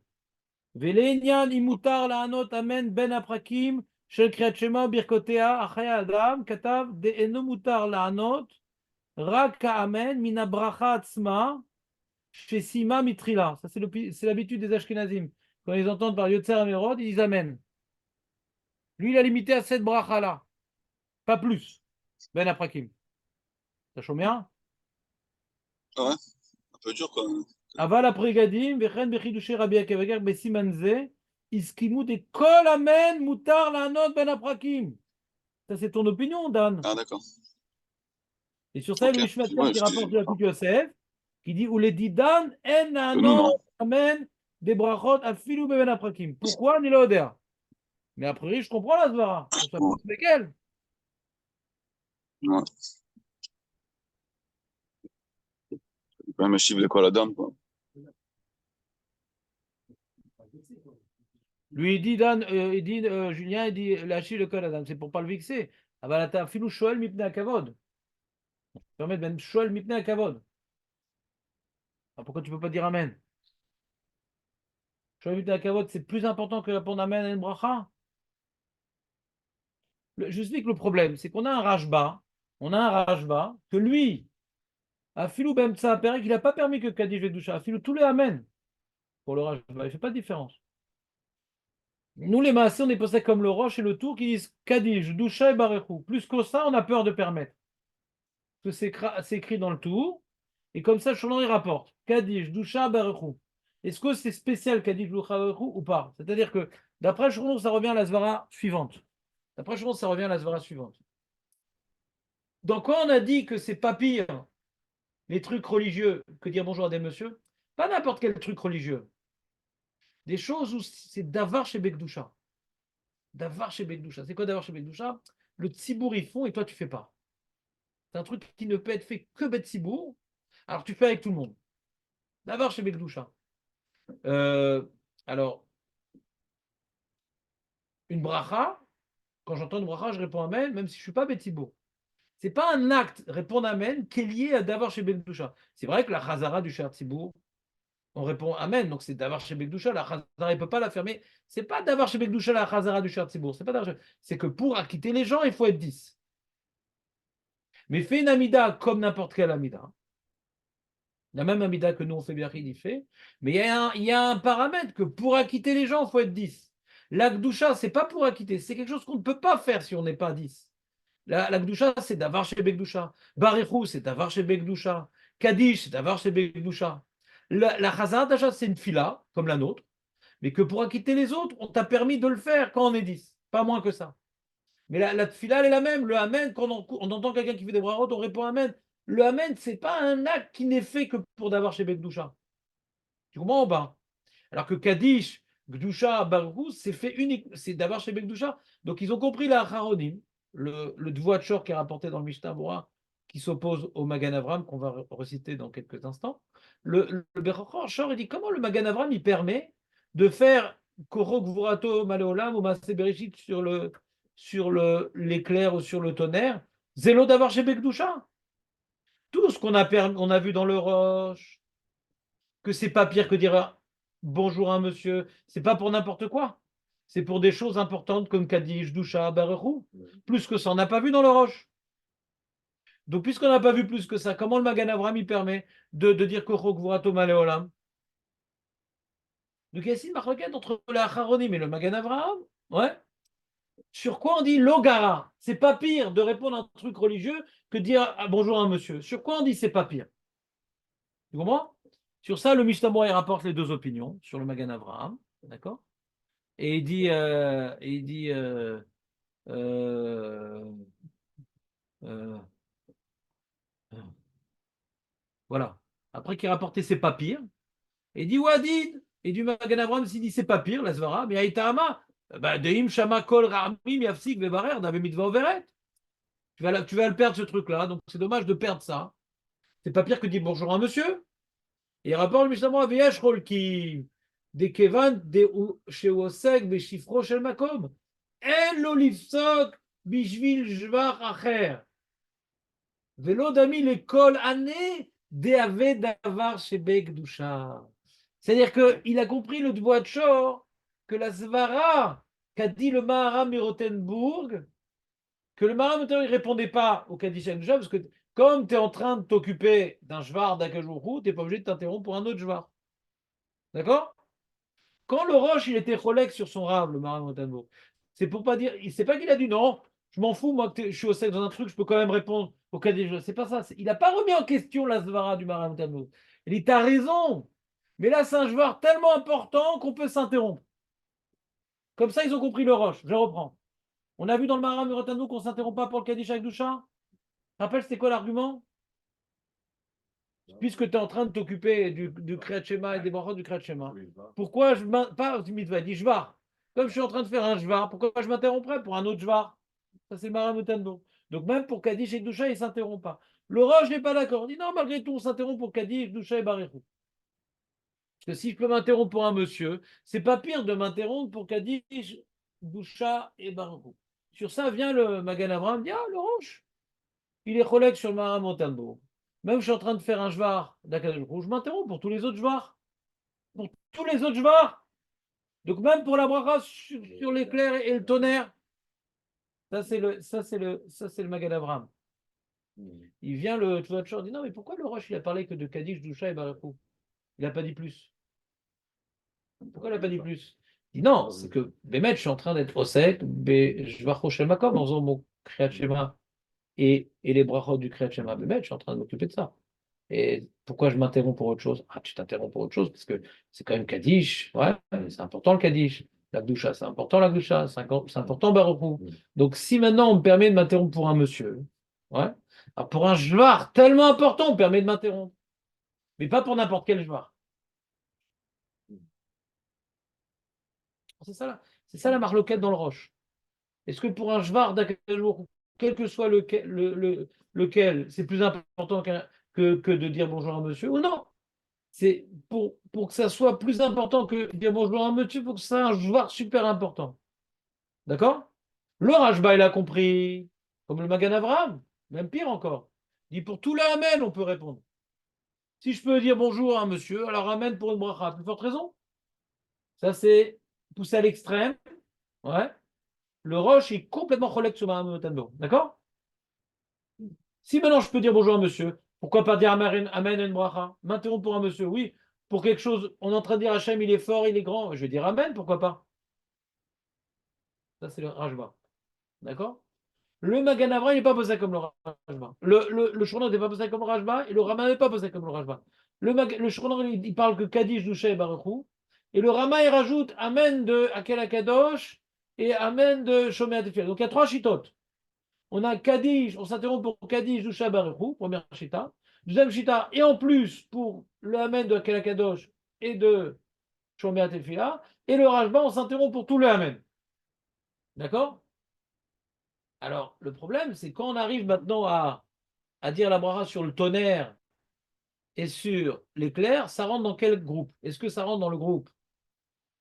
ולעניין אם מותר לענות אמן בין הפרקים של קריאת שמע ברכותיה החיי האדם, כתב דאינו מותר לענות רק האמן מן הברכה עצמה שסיימה מתחילה. Ça c'est l'habitude des Ashkenazim. Quand ils entendent par Yotzer Amerod, ils disent amen. Lui, il a limité à cette bracha là, pas plus. Ben aprakim. Ça chaud bien? Ouais, un peu dur, quoi. אבל הפריגדים, וכן בחידושי רבי עקיבא אגר בסימן זה, הסכימו דכל אמן מותר לענות בין הפרקים. Ça, c'est ton opinion, Dan. Ah, d'accord. Et sur ça, Ok. le Mishmat Ouais, qui rapporte de la Kut Yosef, qui dit ou les dit Dan, en nous, non. לענות amen des brachot afilou ben aprakim. Pourquoi? Ni le יודע. Mais a priori, je comprends la Zvara. On s'appuie avec elle. Ouais. C'est quand même un chiffre de quoi la dame, quoi. Lui, il dit, Dan, Julien, il dit, lâchez le col, Adam, c'est pour pas le vexer. Ah bah là, t'as filou shoel mipne akavod. Permet de shoel mipne akavod. Ah, pourquoi tu peux pas dire amen? Shoel mipne akavod, c'est plus important que répondre amen à une bracha. Je explique le problème, c'est qu'on a un rajba, que lui, à filou ben tsa perek, il n'a pas permis que Kadish Vedusha, à filou tous les amen pour le rajba, il fait pas de différence. Nous, les Maasé, on est pensé comme le Roche et le Tour qui disent Kadish, Dusha et Barechou. Plus que ça, on a peur de permettre. Parce que c'est écrit dans le Tour. Et comme ça, Cholon, il rapporte Kadish, Dusha, Barechou. Est-ce que c'est spécial Kadish, Dusha, Barechou ou pas? C'est-à-dire que d'après Cholon, ça revient à la Zvara suivante. D'après Cholon, ça revient à la Zvara suivante. Donc, quand on a dit que c'est pas pire les trucs religieux que dire bonjour à des messieurs, pas n'importe quel truc religieux. Des choses où c'est Davar chez Bekdusha. Davar chez Bekdusha. C'est quoi Davar chez Bekdusha? Le tzibour, ils font et toi, tu fais pas. C'est un truc qui ne peut être fait que Bet tzibour. Alors, tu fais avec tout le monde. Davar chez Bekdusha. Alors, une bracha, quand j'entends une bracha, je réponds Amen, même si je ne suis pas Bet tzibour. Ce n'est pas un acte, répondre Amen, qui est lié à Davar chez Bekdusha. C'est vrai que la Chazara du Cher Tzibour, on répond Amen, donc c'est Davar chez Bekdusha, la Chazara, il ne peut pas la fermer. Ce n'est pas Davar chez Bekdusha, la Chazara du Cher Tzibour. C'est que pour acquitter les gens, il faut être 10. Mais fais une Amida comme n'importe quelle Amida. La même Amida que nous on fait bien, il fait. Mais il y a un paramètre que pour acquitter les gens, il faut être 10. L'Akdoucha, ce n'est pas pour acquitter, c'est quelque chose qu'on ne peut pas faire si on n'est pas 10. L'Akdoucha, c'est d'avoir chez Bekdoucha. Barichou, c'est d'avoir chez Bekdoucha. Kaddish, c'est d'avoir chez Bekdoucha. La Chazarat Hashat, c'est une fila, comme la nôtre, mais que pour acquitter les autres, on t'a permis de le faire quand on est 10. Pas moins que ça. Mais la fila, elle est la même. Le Amen, quand on entend quelqu'un qui fait des brachot, on répond Amen. Le Amen, ce n'est pas un acte qui n'est fait que pour d'avoir chez Bekdoucha. Tu comprends ou pas? Alors que Kaddish, Gdusha, Baruch, c'est fait unique, c'est d'avoir chez Bekdoucha. Donc ils ont compris la Haronim, le Dvoachor qui est rapporté dans le Mishnah Bora, qui s'oppose au Magan Avram, qu'on va reciter dans quelques instants. Le Bechor, il dit comment le Magan Avram, il permet de faire Koro Gvurato Maleolam ou Maaseh Bereshit sur l'éclair ou sur le tonnerre, zélo d'avoir chez Bekdoucha. Tout ce qu'on a vu dans le Roche, que c'est pas pire que dire bonjour à un monsieur, c'est pas pour n'importe quoi. C'est pour des choses importantes comme Kaddish, Doucha, Barechou. Plus que ça, on n'a pas vu dans le Roche. Donc, puisqu'on n'a pas vu plus que ça, comment le Magan Avram il permet de dire Kocho Gvurato Maleolam? Donc, il y a ici une marquette entre le Acharonim et le Magan Avram. Ouais. Sur quoi on dit Logara? C'est pas pire de répondre à un truc religieux que de dire bonjour à un monsieur. Sur quoi on dit c'est pas pire? Tu comprends? Sur ça, le Mishnah Bora, il rapporte les deux opinions sur le Magan Avraham, d'accord? Et il dit, euh, euh, voilà. Après qu'il a rapporté c'est pas pire, et il dit Wadid, et du Magan Avraham, s'il dit c'est pas pire, la Svara, mais Aïtama, Deim Shama Kol Ramim Yafsik Vevarer, Dave Mitva Overet. Tu vas le perdre ce truc-là, donc c'est dommage de perdre ça. C'est pas pire que de dire bonjour à un monsieur. Et il rapporte le Mishnah Bora, Veyesh Rolki. Des Kevan, des Sheosek, des Shifro Shel Makom. En lo lifsok bishvil jvar acher. Velo dami l'école année de ave davar shebek dusha. C'est-à-dire qu'il a compris le Dvoat Shor, que la Svara qu'a dit le Maharam Mirotenbourg, que le Maharam Mirotenbourg ne répondait pas au Kaddish Akdusha, parce que comme tu es en train de t'occuper d'un Jvar d'Akajoukou, tu n'es pas obligé de t'interrompre pour un autre Jvar. D'accord? Quand le Roche, il était Rolex sur son rave, le Maharam Mirotenbourg, c'est pour pas dire, c'est pas qu'il a dit non, je m'en fous, moi, que je suis au sec dans un truc, je peux quand même répondre au Kaddish. C'est pas ça. Il n'a pas remis en question la Svara du Maharam Mirotenbourg. Il dit, t'as raison. Mais là, c'est un joueur tellement important qu'on peut s'interrompre. Comme ça, ils ont compris le roche. Je reprends. On a vu dans le Maharam Rotano qu'on ne s'interrompt pas pour le Kaddish Akdusha. Rappelle, c'était quoi l'argument? Puisque tu es en train de t'occuper du Kriyat Shema et des brachot du Kriyat Shema. Pourquoi je pas mitzvah, dit Jvar. Comme je suis en train de faire un Jvar, pourquoi je m'interromprais pour un autre Jvar? Ça, c'est le Maharam Rotano. Donc, même pour Kaddish Akdusha, il ne s'interrompt pas. Le roche n'est pas d'accord. Il dit non, malgré tout, on s'interrompt pour Kaddish Akdusha et Barechou. Parce que si je peux m'interrompre pour un monsieur, c'est pas pire de m'interrompre pour Kaddish, Boucha et Baruchou. Sur ça vient le Magan Abraham, dit ah, le roche, il est collègue sur le Maharam Montambo. Même je suis en train de faire un jvar d'Akadosh, je m'interromps pour tous les autres jvars. Pour tous les autres jvars. Donc même pour la bracha sur l'éclair et le tonnerre. Ça, c'est le Magan Abraham. Il vient le Tzvachor, dit non, mais pourquoi le roche, il a parlé que de Kaddish, Boucha et Baruchou? Il n'a pas dit plus. Pourquoi il n'a pas dit plus? Il dit non, c'est que Bémet, je suis en train d'être au sec, je vais accrocher ma com en faisant mon Kriyat Shema et les brachot du Kriyat Shema. Bémet, je suis en train de m'occuper de ça. Et pourquoi je m'interromps pour autre chose? Ah, tu t'interromps pour autre chose parce que c'est quand même Kaddish. Ouais, c'est important le Kaddish. La Gdusha, c'est important la Gdusha. C'est important Baruchou. Donc si maintenant on me permet de m'interrompre pour un monsieur, ouais, alors pour un jvar tellement important, on me permet de m'interrompre. Mais pas pour n'importe quel jvar. C'est ça la marloquette dans le roche. Est-ce que pour un Jvar d'Akadosh, quel que soit lequel, c'est plus important que de dire bonjour à monsieur ou non? C'est pour que ça soit plus important que de dire bonjour à monsieur, il faut que ça soit un Jvar super important. D'accord? Le Rajba, il a compris, comme le Magan Avraham, même pire encore. Il dit pour tout le Amen, on peut répondre. Si je peux dire bonjour à un monsieur, alors Amen pour une bracha, plus forte raison. Ça, c'est poussé à l'extrême. Ouais. Le roche est complètement relègue sur Maharam Tando. D'accord? Si maintenant je peux dire bonjour à monsieur, pourquoi pas dire Amen en bracha? M'interrompre pour un monsieur, oui. Pour quelque chose, on est en train de dire Hachem, il est fort, il est grand. Je vais dire Amen, pourquoi pas? Ça, c'est le Rajba. D'accord? Le Magan Avram, il n'est pas posé comme le Rajba. Le Shouron n'est pas posé comme le Rajba et le Rama n'est pas posé comme le Rajba. Le Shouron, il parle que Kaddish, Doucha et Baruchou. Et le Rama, il rajoute Amen de Akel Akadosh et Amen de Shomer Tefillah. Donc il y a trois chitotes. On a Kaddish, on s'interrompt pour Kaddish, Doucha, Baruchou, première chita. Deuxième chita, et en plus pour le Amen de Akel Akadosh et de Shomer Tefillah. Et le Rajba, on s'interrompt pour tout le Amen. D'accord? Alors, le problème, c'est quand on arrive maintenant à dire la bracha sur le tonnerre et sur l'éclair, ça rentre dans quel groupe? Est-ce que ça rentre dans le groupe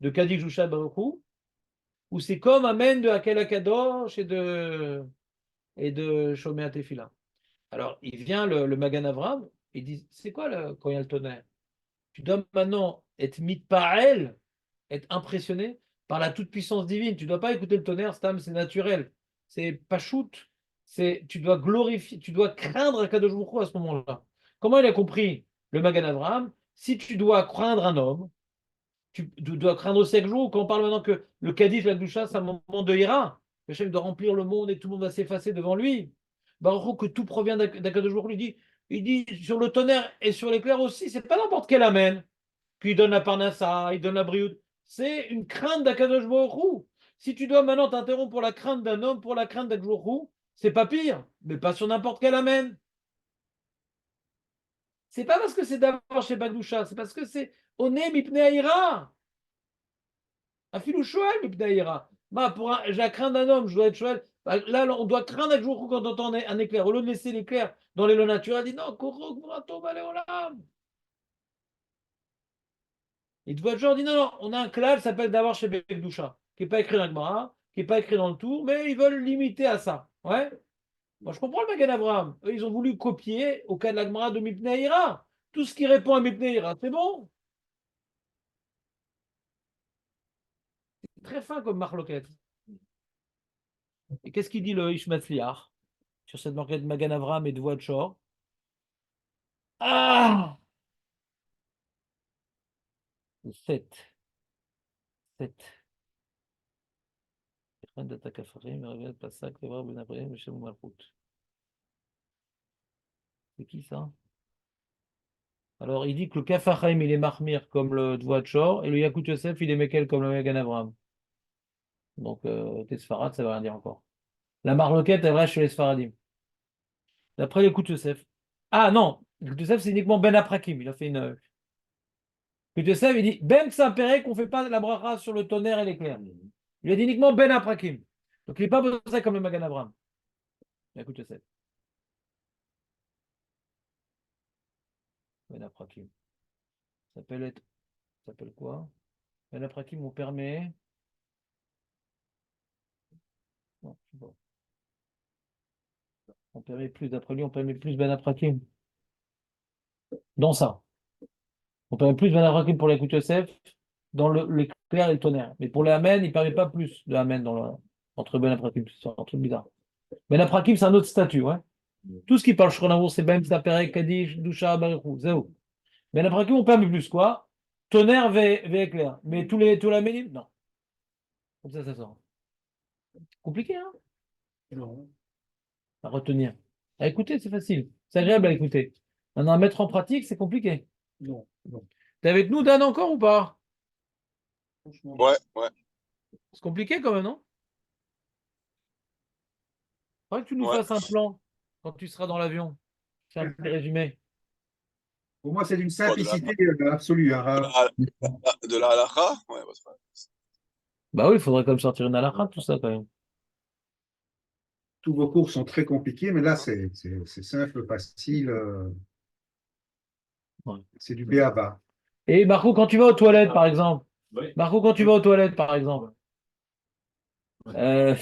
de Kaddish Jusha Baruchou ou c'est comme Amen de Hakel Akadosh et de Shomer Tefillah? Alors, il vient le Magan Avram, il dit c'est quoi quand il y a le tonnerre? Tu dois maintenant être mitpael, être impressionné par la toute-puissance divine. Tu ne dois pas écouter le tonnerre, c'est naturel. C'est pas shoot. Tu dois glorifier, tu dois craindre Akadosh Baruch Hu à ce moment-là. Comment il a compris le Magan Avraham? Si tu dois craindre un homme, tu dois craindre aussi chaque jour. Quand on parle maintenant que le Kaddish, la Gdusha, c'est un moment de ira. Le chef doit remplir le monde et tout le monde va s'effacer devant lui. Baruch Hu, que tout provient d'Akadosh Baruch Hu, il dit sur le tonnerre et sur l'éclair aussi, c'est pas n'importe quel amen. Puis il donne la parnassa, il donne la brioute. C'est une crainte d'Akadosh Baruch Hu. Si tu dois maintenant t'interrompre pour la crainte d'un homme, pour la crainte d'Akadosh Baruch Hu, c'est pas pire, mais pas sur n'importe quel amen. C'est pas parce que c'est d'abord chez Bagdoucha, c'est parce que c'est Oné Mipne Aïra. Afilou Shoel Mipne Aïra. J'ai la crainte d'un homme, je dois être Shoel. Là, on doit craindre Akadosh Baruch Hu quand on entend un éclair. Au lieu de laisser l'éclair dans les lois naturelles, il dit non, Korok Murato Baleolam. Et Dvoadjor dit non, on a un clave qui s'appelle d'avoir chez Bekdoucha, qui n'est pas écrit dans le Gemara, qui n'est pas écrit dans le Tour, mais ils veulent limiter à ça. Ouais. Moi, je comprends le Magan Avraham. Eux, ils ont voulu copier au cas de la Gemara de Mipneira. Tout ce qui répond à Mipneira, c'est bon. très fin comme marloquette. Et qu'est-ce qu'il dit le Ishmatzliar sur cette marloquette Magan Avram et de Voie de Shor? Ah! 7. 7. C'est qui ça? Alors, il dit que le Kafachaim, il est Mahmir comme le Dvoat Shor, et le Yakut Yosef, il est Mekel comme le Magan Avram. Donc, tes Sfarad, ça ne veut rien dire encore. La marloquette est vraie chez les Sfaradim. D'après les Yakut Yosef. Ah non, le Yakut Yosef, c'est uniquement Ben Aprakim. Il a fait une. Yakut Yosef, il dit Ben Saperek, qu'on ne fait pas la bracha sur le tonnerre et l'éclair. Il a dit uniquement Ben Aprakim. Donc, il n'est pas besoin comme le Magan Avram. Yakut Yosef. Ben Aprakim. Ça s'appelle quoi? Ben Aprakim, on permet. Non, je sais pas. On permet plus, d'après lui, on permet plus Ben Aprakim. Dans ça. On permet plus Ben Aprakim pour les Yakut Yosef dans l'éclair et le tonnerre. Mais pour les Amen, il ne permet pas plus de Amen entre Ben Aprakim. C'est un truc bizarre. Ben Aprakim, c'est un autre statut. Ouais. Tout ce qui parle Shronaour, c'est Ben Saperek, Kadish, Dusha, Barichou. Zéro. Ben Aprakim, on permet plus quoi? Tonnerre, éclair. Mais tous les Aménim, non. Comme ça sort. Compliqué, hein? Non. À retenir. À écouter, c'est facile. C'est agréable à écouter. Maintenant, à mettre en pratique, c'est compliqué. Non. Non. T'es avec nous, Dan, encore ou pas? Franchement, Ouais, ouais, C'est compliqué quand même, non? Faudrait que tu nous ouais. fasses un plan quand tu seras dans l'avion. Fais un petit résumé. pour moi, c'est d'une Quoi, simplicité absolue, hein, Rav. de la halakha? Ouais, bah, c'est pas- Bah oui, il faudrait comme sortir une halakha, tout ça quand même. Tous vos cours sont très compliqués, mais là, c'est simple, facile. Ouais. C'est du B.A.-ba. Et Marco, quand tu vas aux toilettes, par exemple. Marco, quand tu vas aux toilettes, par exemple. euh,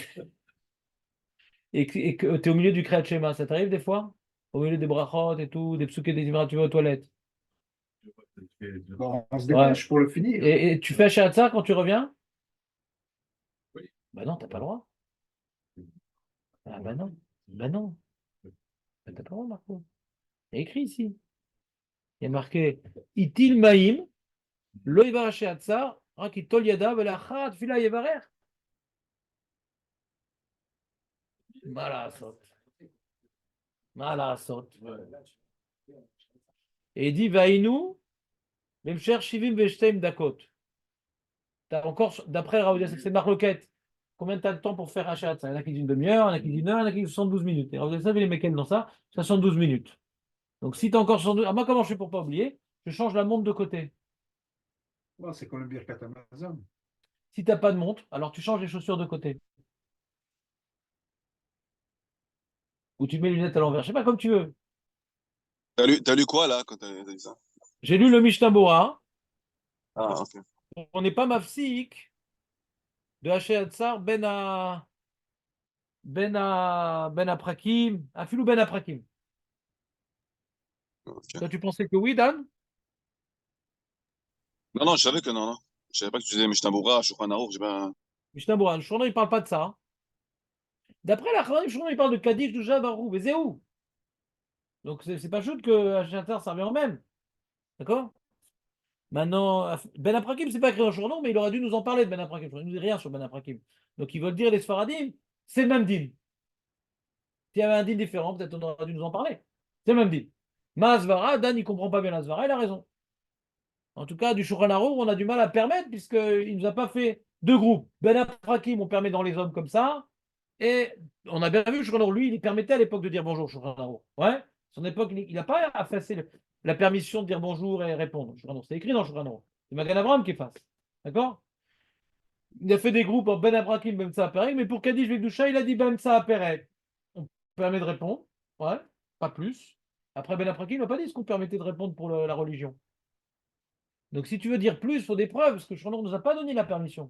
et que tu es au milieu du Kriyat Shema, ça t'arrive des fois? Au milieu des brachot et tout, des psuké, des imra, tu vas aux toilettes. Bon, on se Ouais. dépêche pour le finir. Et tu fais Hachatzar quand tu reviens? Bah non, t'as pas le droit. Ah bah non. Bah non. Bah, t'as pas le droit, Marco. Il y a écrit ici. Il y a marqué Itil Maïm, Lo Yivaraché Hatzar, Rakitol Yada, Velachat, Fila Yevarer. Malasot. Malasot. Et il dit Vainu, Memcher Shivim Veshtem Dakot. T'as encore, d'après Raoul c'est Marloquette. Combien de temps pour faire Hachat? Il y en a qui disent une demi-heure, il y en a qui disent une heure, il y en a qui disent 72 minutes. Et Raoul il est méquel dans ça, 72 minutes. Donc si tu as encore 72, moi comment je fais pour pas oublier? Je change la montre de côté. Oh, c'est comme le Birkat Amazon. Si tu n'as pas de montre, alors tu changes les chaussures de côté. Ou tu mets les lunettes à l'envers. Je sais pas, comme tu veux. T'as lu quoi, là, quand t'as dit ça? J'ai lu le Mishnah Bora. Ah, ok. On n'est pas mafsik de Hachet Tsar Ben Aprakim, Afilou Ben Aprakim. Ok. Toi, tu pensais que oui, Dan? Non, non, je savais que non, non. Je savais pas que tu disais Mishnah Berurah, Shulchan Aruch, j'ai pas... Mishnah Bora. Le Shurna, il ne parle pas de ça. D'après la Chana, le Shurna, il parle de Kaddish, de Jabarou, et Zéou. Donc, c'est pas chouette que Hachet Tsar, ça revient au même. D'accord? Maintenant, Ben Aprakim, c'est pas écrit dans le journal, mais il aurait dû nous en parler de Ben Aprakim. Il ne nous dit rien sur Ben Aprakim. Donc, ils veulent dire les Sfaradim, c'est le même din. S'il y avait un din différent, peut-être on aurait dû nous en parler. C'est le même din. Masvara, Dan, il ne comprend pas bien la Svara, il a raison. En tout cas, du Shulchan Aruch, on a du mal à permettre, puisqu'il ne nous a pas fait deux groupes. Ben Aprakim, on permet dans les hommes comme ça. Et on a bien vu, Shulchan Aruch, lui, il permettait à l'époque de dire bonjour, Shulchan Aruch. Ouais. Son époque, il n'a pas effacé la permission de dire bonjour et répondre. C'est écrit dans le Shulchan Aruch. C'est Magan Abraham qui efface. D'accord? Il a fait des groupes en Ben Abrakim, Ben Saperek, mais pour Kaddish Vekdusha, il a dit Ben Saperek. On permet de répondre, ouais, pas plus. Après Ben Abrakim, il n'a pas dit ce qu'on permettait de répondre pour la religion. Donc si tu veux dire plus, il faut des preuves, parce que Shlomo ne nous a pas donné la permission.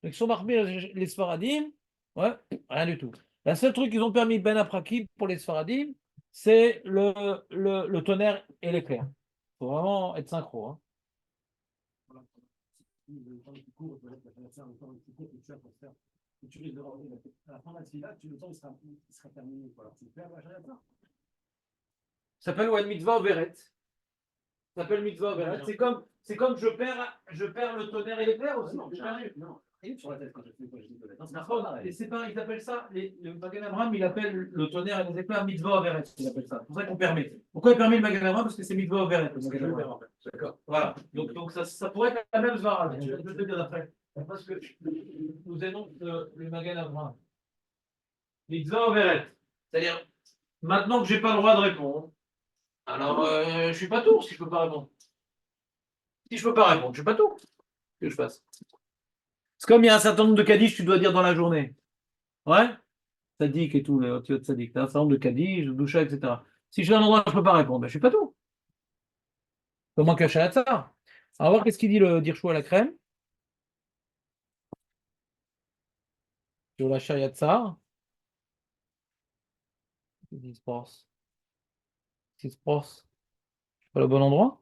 Donc ils sont marqués les Sfaradim, ouais, rien du tout. La seule truc qu'ils ont permis Ben Abrakim pour les Sfaradim, c'est le tonnerre et l'éclair. Il faut vraiment être synchro. Hein. le temps est plus court, le temps est plus court que tu as pour faire. Et tu risques de rentrer à la fin de la fila, le temps il sera terminé. Voilà. Tu fais la ça. Ça s'appelle One Mitzvah Overet. Ça s'appelle Mitzvah Overet. C'est comme je perds le tonnerre et l'éclair aussi. Non, sur la tête quand je dis et c'est pareil, ils appellent ça, le Magen Avraham, il appelle le tonnerre et les éclairs Mitzvah Overet. Il appelle ça. C'est pour ça qu'on permet. Pourquoi il permet le Magen Avraham? Parce que c'est Mitzvah Overet. D'accord. Voilà. Donc ça pourrait être la même svara. Je vais te dire après. Parce que nous aidons le Magen Avraham. Mitzvah Overet. C'est-à-dire, maintenant que je n'ai pas le droit de répondre, alors je ne suis pas tour si je ne peux pas répondre. Si je ne peux pas répondre, je ne suis pas tour. Qu'est-ce que je fasse? C'est comme il y a un certain nombre de kaddish que tu dois dire dans la journée. Ouais? Sadique et tout, les otiotes sadiques. Tu as un certain nombre de kaddish, de doucha, etc. Si je suis à un endroit où je ne peux pas répondre, ben, je ne suis pas tour. Comment cacher à ça? On va voir qu'est-ce qu'il dit le dirchou à la crème. Sur la Shayatzar. Qu'est-ce qui se passe? Qu'est-ce qui se passe? Je suis pas au bon endroit?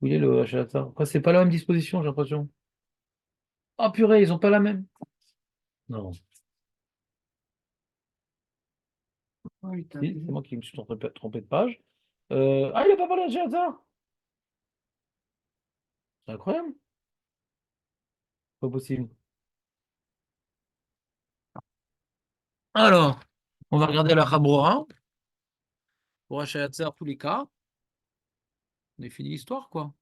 Où il est le Shayatzar? Après, c'est pas la même disposition, j'ai l'impression. Ah purée, ils ont pas la même. Non. Si, c'est moi qui me suis trompé de page. Ah, il n'a pas parlé de Shayatzar? C'est incroyable. Pas possible. Alors, on va regarder la Chabrora. Pour Shayatzar, tous les cas. On a fini l'histoire, quoi.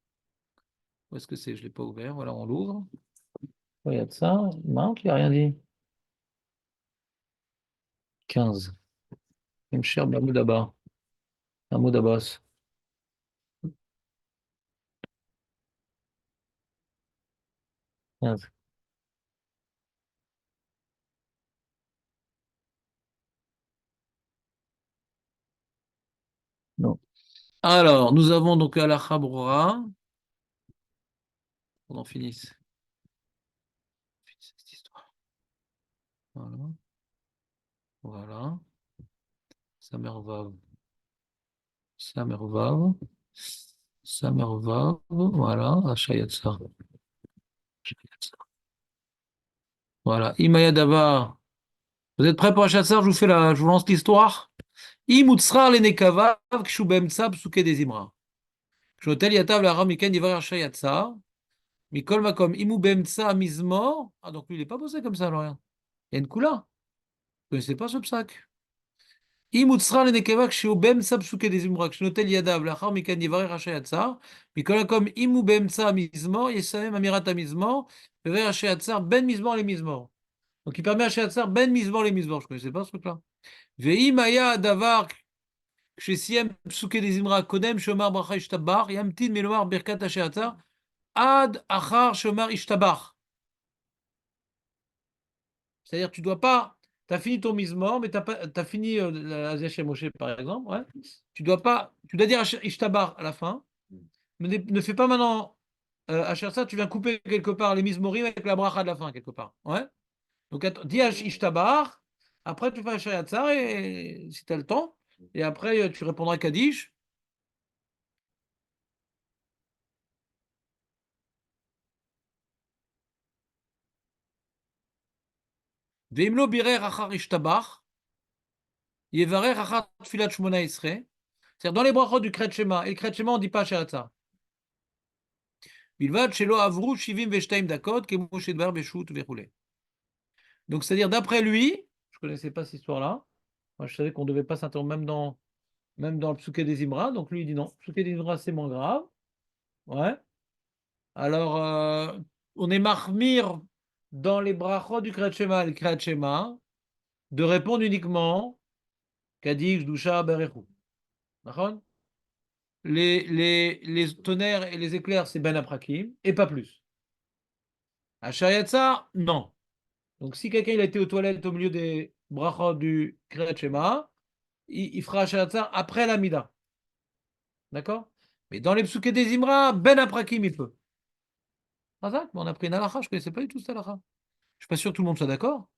Où est-ce que c'est? Je ne l'ai pas ouvert. Voilà, on l'ouvre. Il y a de ça. Il manque, il n'a rien dit. 15. Cher Mahmoud Abba. Mahmoud Abbas. 15. Non. Alors, nous avons donc à la Chabrora. On en finisse. Cette histoire. Voilà. Voilà. Samervav. Samervav. Samervav. Voilà. Achayatsa. Voilà. Imaya Davar. Vous êtes prêts pour Achatzar? Je vous lance l'histoire. Imutsrar le nekavav kshu tsab psuke des imra. Shotel yatav la ramiken divar Achayatzar. Mikol makom imu bemtsa mizmor. Ah, donc lui, il n'est pas posé comme ça, alors rien. Il y a une coula. Vous ne connaissez pas ce psaque? Imutsra le nekavav kshu bemtsa psuke des imra. Shotel yadav la ramiken divar Achayatzar. Mikol makom imu bemtsa mizmor. Yesamem amirat mizmor. Divar Achayatzar ben mizmor les mizmor. Donc il permet à Achayatzar ben mizmor les mizmor. Je ne connaissais pas ce truc-là. Veimaya davar. כשסיים פסוקי דזמרה הקודם, שאומר ברכה ישתבח, ימתין מלומר ברכת השעצר, עד אחר שאומר ישתבח. C'est-à-dire, tu dois pas, tu as fini ton mismor, mais tu as fini la Zéchem Moshe, par exemple, ouais. Tu dois dire Ishtabar à la fin, mais ne fais pas maintenant ça, tu viens couper quelque part les mismorim avec la bracha de la fin, quelque part. Ouais. Donc, dis Ishtabar, après tu fais Shayatzar, et si tu as le temps, et après tu répondras Kaddish. Veimlo birer achar ishtabach, yevarer achar tfilat shmona Esrei. C'est-à-dire dans les brachot du Kret Shema, et le Kret Shema, on ne dit pas Shayatzar. Bilvad shelo avru shivim veshtaim dakot, kemo shedvar beshut verroulé. Donc, c'est-à-dire d'après lui, je ne connaissais pas cette histoire-là. Moi, je savais qu'on ne devait pas s'interrompre même dans le Psuké des Imra. Donc, lui, il dit non, Psuké des Imra, c'est moins grave. Ouais. Alors, on est marmire dans les brachot du Kret Shema et le Kret Shema de répondre uniquement Kaddish, Dusha, Berechou. D'accord? Les tonnerres et les éclairs, c'est Ben Aprakim, et pas plus. À Shayatsa, non. Donc, si quelqu'un il a été aux toilettes au milieu des brachot du Kriyat Shema, il fera Shayatsa après la Mida. D'accord? Mais dans les psuké des Imra, Ben Aprakim, il peut. Ah, ça, on a pris une halakha, je ne connaissais pas du tout cette halakha. Je ne suis pas sûr que tout le monde soit d'accord.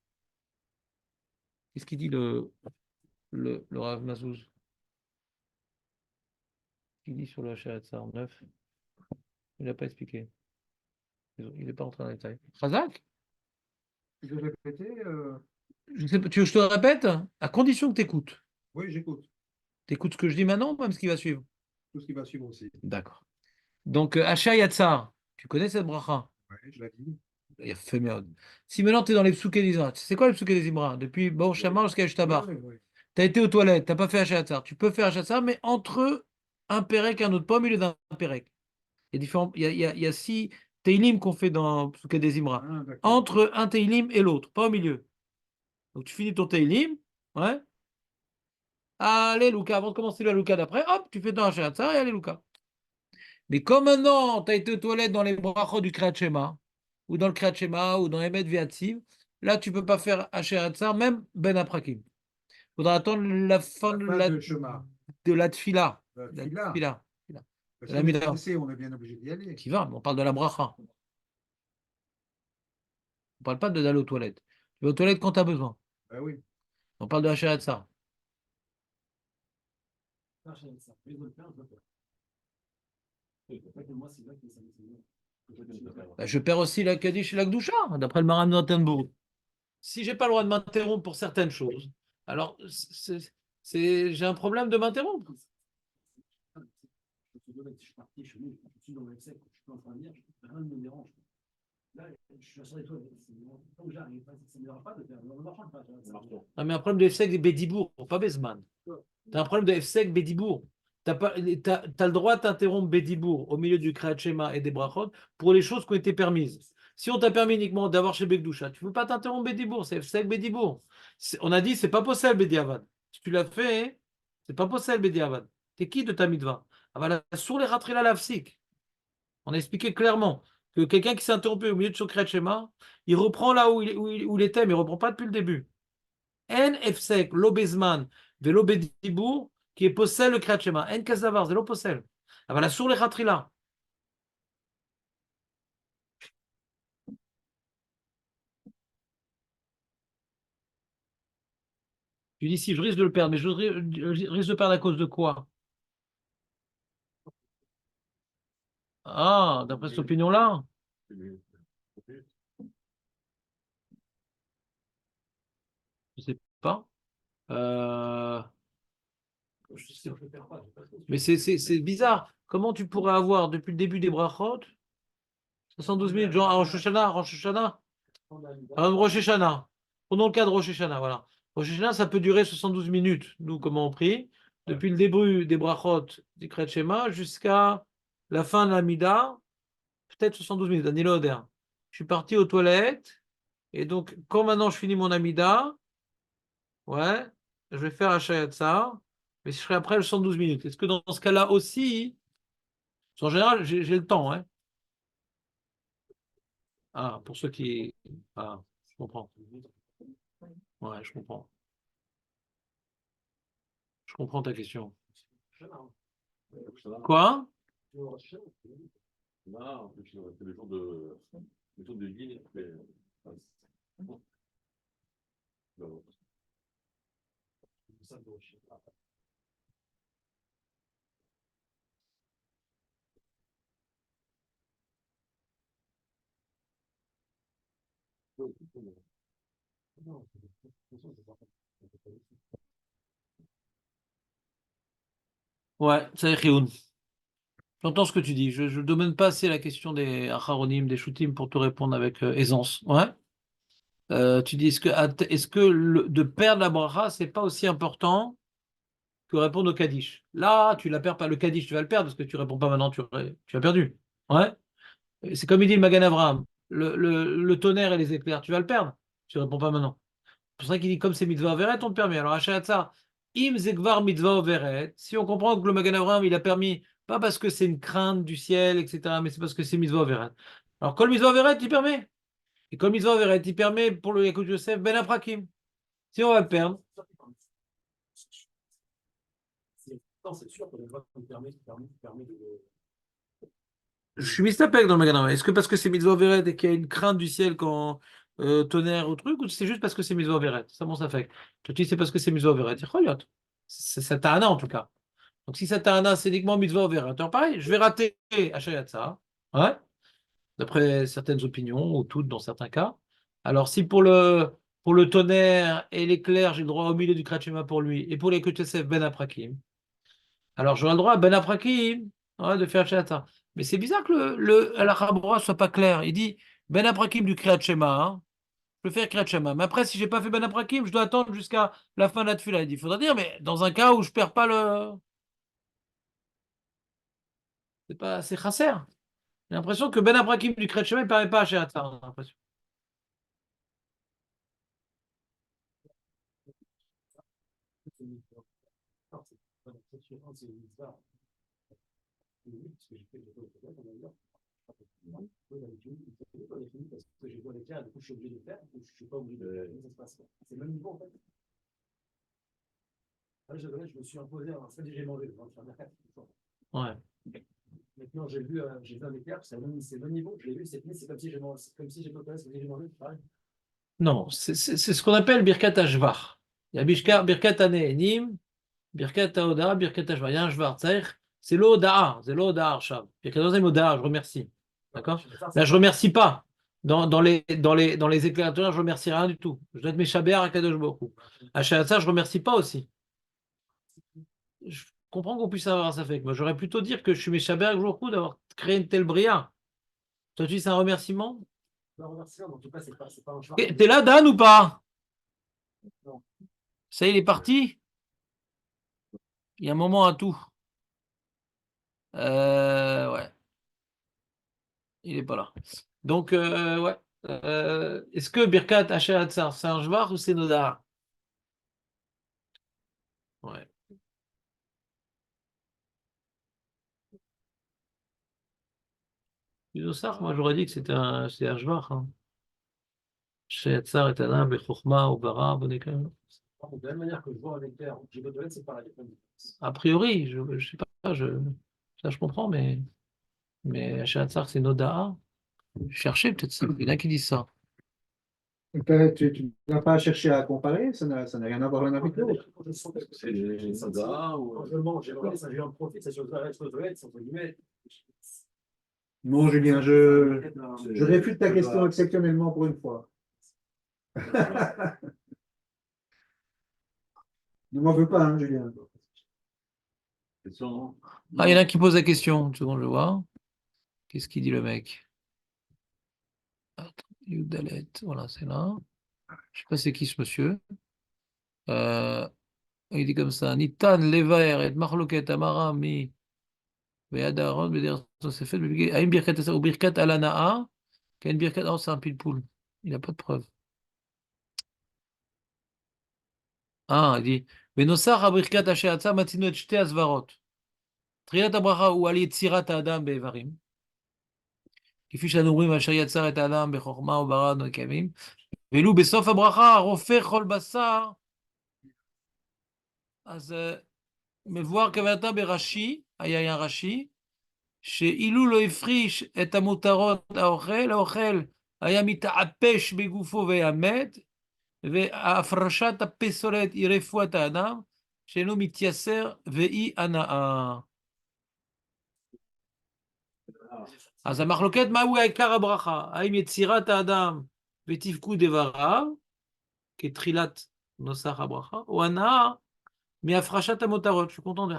Qu'est-ce qu'il dit le Rav Mazouz? Qu'est-ce qu'il dit sur le Shayatsa en 9? Il n'a pas expliqué. Il n'est pas rentré dans les détails. Chazak? Je vais répéter. Je sais pas, tu veux que je te le répète? À condition que tu écoutes. Oui, j'écoute. Tu écoutes ce que je dis maintenant ou même ce qui va suivre? Tout ce qui va suivre aussi. D'accord. Donc, Asher Yatsar, tu connais cette bracha? Oui, je l'ai dit. Il a fait merde. Si maintenant tu es dans les psuké d'Isra, c'est quoi les psuké des Imra? Depuis Baruch Shama jusqu'à Shtabar. Oui, oui. Tu as été aux toilettes, tu n'as pas fait Asher Yatsar. Tu peux faire Asher Yatsar, mais entre un pérec et un autre, pas au milieu d'un pérec. Il y a différents, il y a 6 Teilim qu'on fait dans psuké des Imra. Ah, d'accord. Entre un Teilim et l'autre, pas au milieu. Donc tu finis ton Teilim, ouais. Alléluia, avant de commencer la Luka d'après, hop, tu fais ton Asher Yatsar et Alléluia. Mais comme maintenant, tu as été aux toilettes dans les brachot du Kriyat Shema, ou dans le Kriyat Shema, ou dans Emet Viatsiv, là, tu ne peux pas faire Asher Hatzar, même Ben Aprakim. Il faudra attendre la fin La de fin la, de chemin. de la tfila. La La tfila. tfila. Parce La qu'on est mida. blessé, on est bien obligé d'y aller. Qui va, on parle de la bracha. On ne parle pas d'aller aux toilettes. Tu vas aux toilettes quand tu as besoin. Ben oui. On parle de Asher Hatzar. Bah, je perds aussi la Kaddish et la Gdusha, d'après le Maram de Notenbourg. Si j'ai pas le droit de m'interrompre pour certaines choses, alors j'ai un problème de m'interrompre. Ah, mais un problème de Efsek et Bédibourg, pas Besman. Tu as un problème de Efsek Bédibourg. Tu as, le droit de t'interrompre Bédibourg au milieu du Kriyat Shema et des Brachot pour les choses qui ont été permises. Si on t'a permis uniquement d'avoir chez Bekdoucha, tu ne peux pas t'interrompre Bédibourg, c'est Efsek Bédibourg. On a dit, c'est pas possible Bédiavad. Si tu l'as fait, c'est pas possible Bédiavad. T'es qui de ta mitva? Ah, voilà, sur les ratrila lavsik. On a expliqué clairement que quelqu'un qui s'est interrompu au milieu de son Kriyat Shema, il reprend là où il était, mais il ne reprend pas depuis le début. En efsek, l'obezman, velo bedibour, qui est possède le Kriyat Shema. En kazavar, c'est l'oppossède. Ah voilà, sur les ratrila. Tu dis si je risque de le perdre, mais je risque de perdre à cause de quoi? Ah, d'après cette opinion-là? Je ne sais pas. Mais c'est bizarre. Comment tu pourrais avoir, depuis le début des brachot, 72 minutes, genre à Rosh Hashanah, Rosh Hashanah. Prenons le cas de Rosh Hashanah, voilà. Rosh Hashanah, ça peut durer 72 minutes, nous, comment on prie, depuis le début des brachot du Kriyat Shema jusqu'à la fin de la Mida, peut-être 72 minutes, Danilo Oder. Je suis parti aux toilettes, et donc, quand maintenant je finis mon Amida, ouais, je vais faire Hachayat ça, mais je serai après le 112 minutes. Est-ce que dans ce cas-là aussi, en général, j'ai le temps, hein? Ah, pour ceux qui. Ah, je comprends. Ouais, je comprends. Je comprends ta question. Quoi? Non, c'est le jour de ligne après. Ouais, c'est Rioun. J'entends ce que tu dis. Je ne domine pas assez la question des acharonim, des shootim pour te répondre avec aisance. Ouais. Tu dis, est-ce que de perdre la bracha, c'est pas aussi important que répondre au Kaddish? Là, tu la perds pas. Le Kaddish, tu vas le perdre parce que tu réponds pas maintenant, tu as perdu. Ouais. C'est comme il dit le Magan Avraham. Le tonnerre et les éclairs, tu vas le perdre. Tu réponds pas maintenant. C'est pour ça qu'il dit comme c'est mitzvah overet, on te permet. Alors, ça, im zegvar mitzvah overet, si on comprend que le Magan Avraham, il a permis, pas parce que c'est une crainte du ciel, etc., mais c'est parce que c'est mitzvah overet. Alors, quand le mitzvah overet, il permet. Et comme mitzvah overet, il permet pour le Yaakov Yosef, ben aprakim. Si on va le perdre. C'est sûr que le permet de. Je suis mystapèque dans le magasin. Est-ce que parce que c'est mitzvah overet et qu'il y a une crainte du ciel quand tonnerre ou truc, ou c'est juste parce que c'est mitzvah overet? Ça, bon, ça fait. Tu dis c'est parce que c'est mitzvah overet. C'est ça ta'ana en tout cas. Donc si ça ta'ana, c'est uniquement mitzvah overet. Alors pareil, je vais rater Hachayat ça. Ouais. d'après certaines opinions, ou toutes dans certains cas. Alors, si pour le tonnerre et l'éclair, j'ai le droit au milieu du Kriyat Shema pour lui, et pour les Kutesef Ben Aprakim, alors j'aurai le droit à Ben Aprakim de faire Shata. Mais c'est bizarre que la Chabura soit pas clair. Il dit Ben Aprakim du Kriyat Shema, je peux faire Kriyat Shema. Mais après, si j'ai pas fait Ben Aprakim, je dois attendre jusqu'à la fin de la Tfila. Il dit, il faudra dire, mais dans un cas où je perds pas le. C'est chasser. J'ai l'impression que Ben Aprakim du Kriyat Shema, il ne permet pas à Shata. J'ai l'impression. Ouais. Maintenant, j'ai vu un éclair, c'est le même niveau. Je l'ai vu cette nuit, c'est comme si j'ai mangé, c'est comme si j'ai pas c'est comme si j'ai mangé, c'est pareil. Non, c'est ce qu'on appelle Birkat Hashvar. Il y a Birkat Ane'enim, Birkat Haoda, Birkat Hashvar. Il y a un Shvar. C'est l'Oda, c'est l'Oda Arshav. Birkat Haoda, Oda, je remercie. D'accord? Là, je remercie pas. Dans les éclairateurs, je remercie rien du tout. Je dois être mes Shabéar à Kadosh Baruch Hu. À Shahatza, je remercie pas aussi. Je comprends qu'on puisse avoir ça fait. Moi, j'aurais plutôt dire que je suis mes Shabéar à Baruch Hu d'avoir créé une telle bria. Toi, tu dis c'est un remerciement? Un remerciement, en tout cas, c'est pas un choix. T'es là, Dan, ou pas? Non. Ça y est, il est parti? Il y a un moment à tout. Ouais, il est pas là. Donc, ouais. Est-ce que Birkat Hacher Hatzar, c'est un Jvar ou c'est Nodar? Ouais. Nodar, moi j'aurais dit que c'est un Jvar. Hein. Hacher Hatzar et Adam, Bechokma, Obara, Bonekem. De la même manière que je vois avec l'air, j'ai besoin de c'est pareil. A priori, je sais pas, ça je comprends, mais Hacher Hatzar, c'est Nodar. Cherchez peut-être ça. Il y en a qui disent ça. Tu n'as pas cherché à comparer, ça n'a rien à voir l'un avec l'autre. C'est des sodas ou. Quand je mange, j'ai un profit, ça sur le reste de l'aide, entre guillemets. Non, Julien, je réfute ta question exceptionnellement pour une fois. Ne m'en veux pas, hein, Julien. Ah, il y en a qui posent la question. Une seconde, je vois. Qu'est-ce qu'il dit le mec? Attends, Youdalet, voilà, c'est là. Je sais pas c'est qui ce monsieur. Il dit comme ça. Nitan levaer et marloket amara mi ve'ad Aaron be'der Tosefet aim birkat ou birkat alana'a ken birkat. Oh, c'est un pile-poule. Il n'a pas de preuve. Ah, il dit Benosar ha birkat asher atza matinu et shte azvarot. Triat abracha ou ali tzirat adam be'evarim. כפי שאנו אומרים, אשר יצר את האדם בחוכמה וברא אדוני קיימים, ואילו בסוף הברכה רופא כל בשר, אז מבואר כוונתה ברש"י, היה רש"י, שאילו לא הפריש את המותרות האוכל היה מתעפש בגופו והיה מת, והפרשת הפסולת היא רפואת האדם, שאינו מתייסר והיא הנאה. אז המחלוקת מהו העיקר הברכה? האם יצירת האדם ותפקוד איבריו, כתחילת נוסח הברכה, או הנאה מהפרשת המותרות? Je suis content de...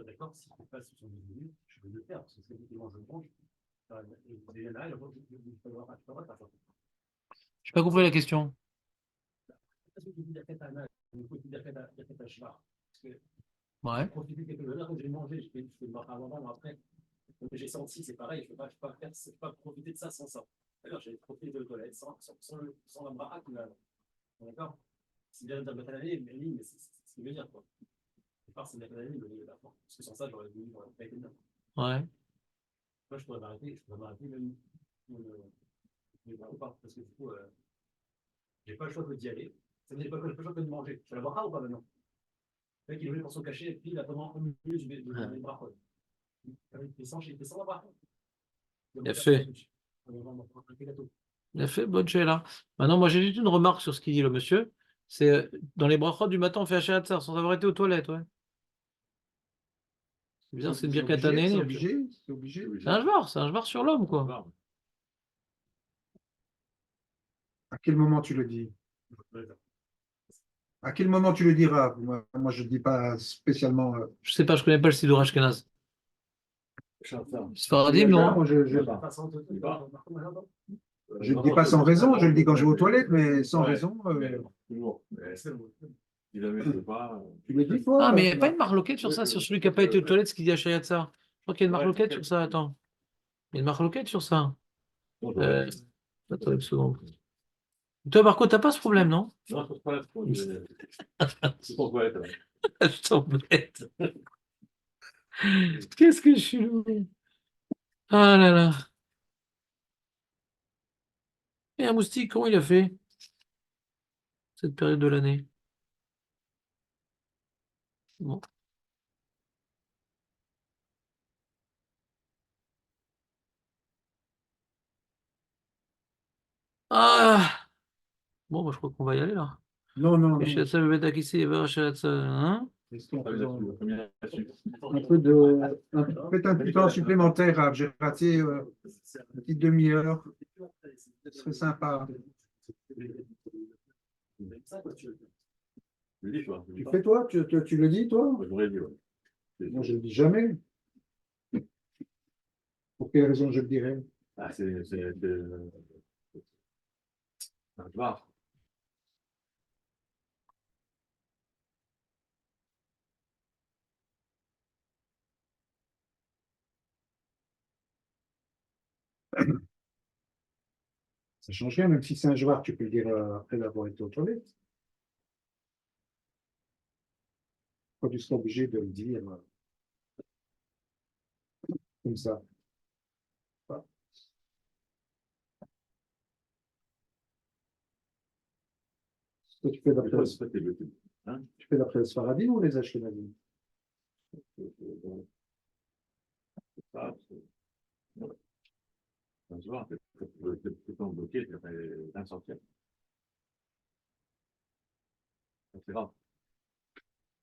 D'accord, si je passe sur mes minutes, je vais le faire, parce que c'est effectivement je mange. Et là, je peux pas faire ça. Je n'ai pas compris la question. Parce que tu dis qu'il y a Shvar. Parce que Ouais. profiter quelque chose. Là, quand j'ai mangé, je fais le matin avant, après. Donc j'ai senti, c'est pareil, je ne peux pas profiter de ça sans ça. D'ailleurs, j'ai profité de l'alcool sans la braque. D'accord? C'est bien de mettre à l'année, mais c'est ce qui veut dire, quoi. C'est bien à l'année, mais parce que sans ça, j'aurais pas été bien. Ouais. Moi, je pourrais m'arrêter même pas, parce que du coup, j'ai pas le choix que d'y aller. Ça veut dire pas que j'ai pas le choix que de manger. Je vais la boire ou pas maintenant? Le mec, il est venu pour se cacher, et puis là, pendant 1 minute, je vais me braconner. Il fait sans la braconner. Il a fait. Il a fait bonne là. Maintenant, moi, j'ai juste une remarque sur ce qu'il dit le monsieur. C'est dans les brachot du matin, on fait Hachem Hatzar sans avoir été aux toilettes, ouais. C'est bizarre, c'est une C'est birkat année. c'est obligé, c'est obligé. C'est un jvar sur l'homme, quoi. À quel moment tu le dis? À quel moment tu le diras? Moi, je ne dis pas spécialement. Je sais pas, je connais pas le Sidour Ashkenaz. Sfaradim, Moi, non? je ne le dis pas sans raison, je le dis quand je vais aux toilettes, mais sans raison. Toujours. Il avait pas. Tu le dis, toi? Ah, mais il n'y a pas une marloquette sur ça, sur celui qui n'a pas été aux toilettes, ce qu'il dit à Hatzar. Je crois qu'il y a une marloquette sur ça, attends. Il y a une marloquette sur ça. Attends une seconde. Toi, Marco, t'as pas ce problème, non? Non, c'est pas la faute. C'est pour quoi être. Je t'embête. Qu'est-ce que je suis lourd. Ah là là. Et un moustique, comment il a fait cette période de l'année? Bon. Ah! Bon, bah, je crois qu'on va y aller là. Non, non, non. Hein? Faites un petit temps supplémentaire à j'ai raté une petite demi-heure. Ce serait sympa. Je le dis, toi. Tu fais toi? Tu le dis, toi? J'aurais dit, ouais. Moi, je ne le dis jamais. Pour quelle raison je le dirais? Ah, c'est un bar. Ça change rien, même si c'est un joueur, tu peux le dire après avoir été aux toilettes. Pas tu seras obligé de le dire comme ça. Toi, tu fais d'après Hein? tu fais d'après le Sfaradim ou les Ashkenazim? Ça, c'est un joueur, c'est pas bloqué, ça fait un centième. C'est grave.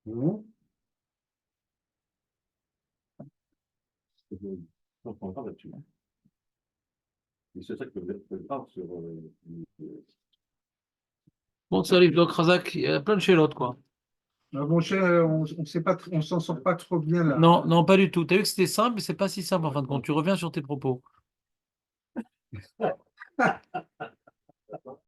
Non. On prend grave là-dessus. Et c'est ça que vous êtes grave sur. Bon, ça arrive, donc Razak, il y a plein de chélotes, quoi. Ah, mon cher, on sait pas, on s'en sort pas trop bien là. Non, non, pas du tout. T'as vu que c'était simple, mais c'est pas si simple en fin de compte. Tu reviens sur tes propos.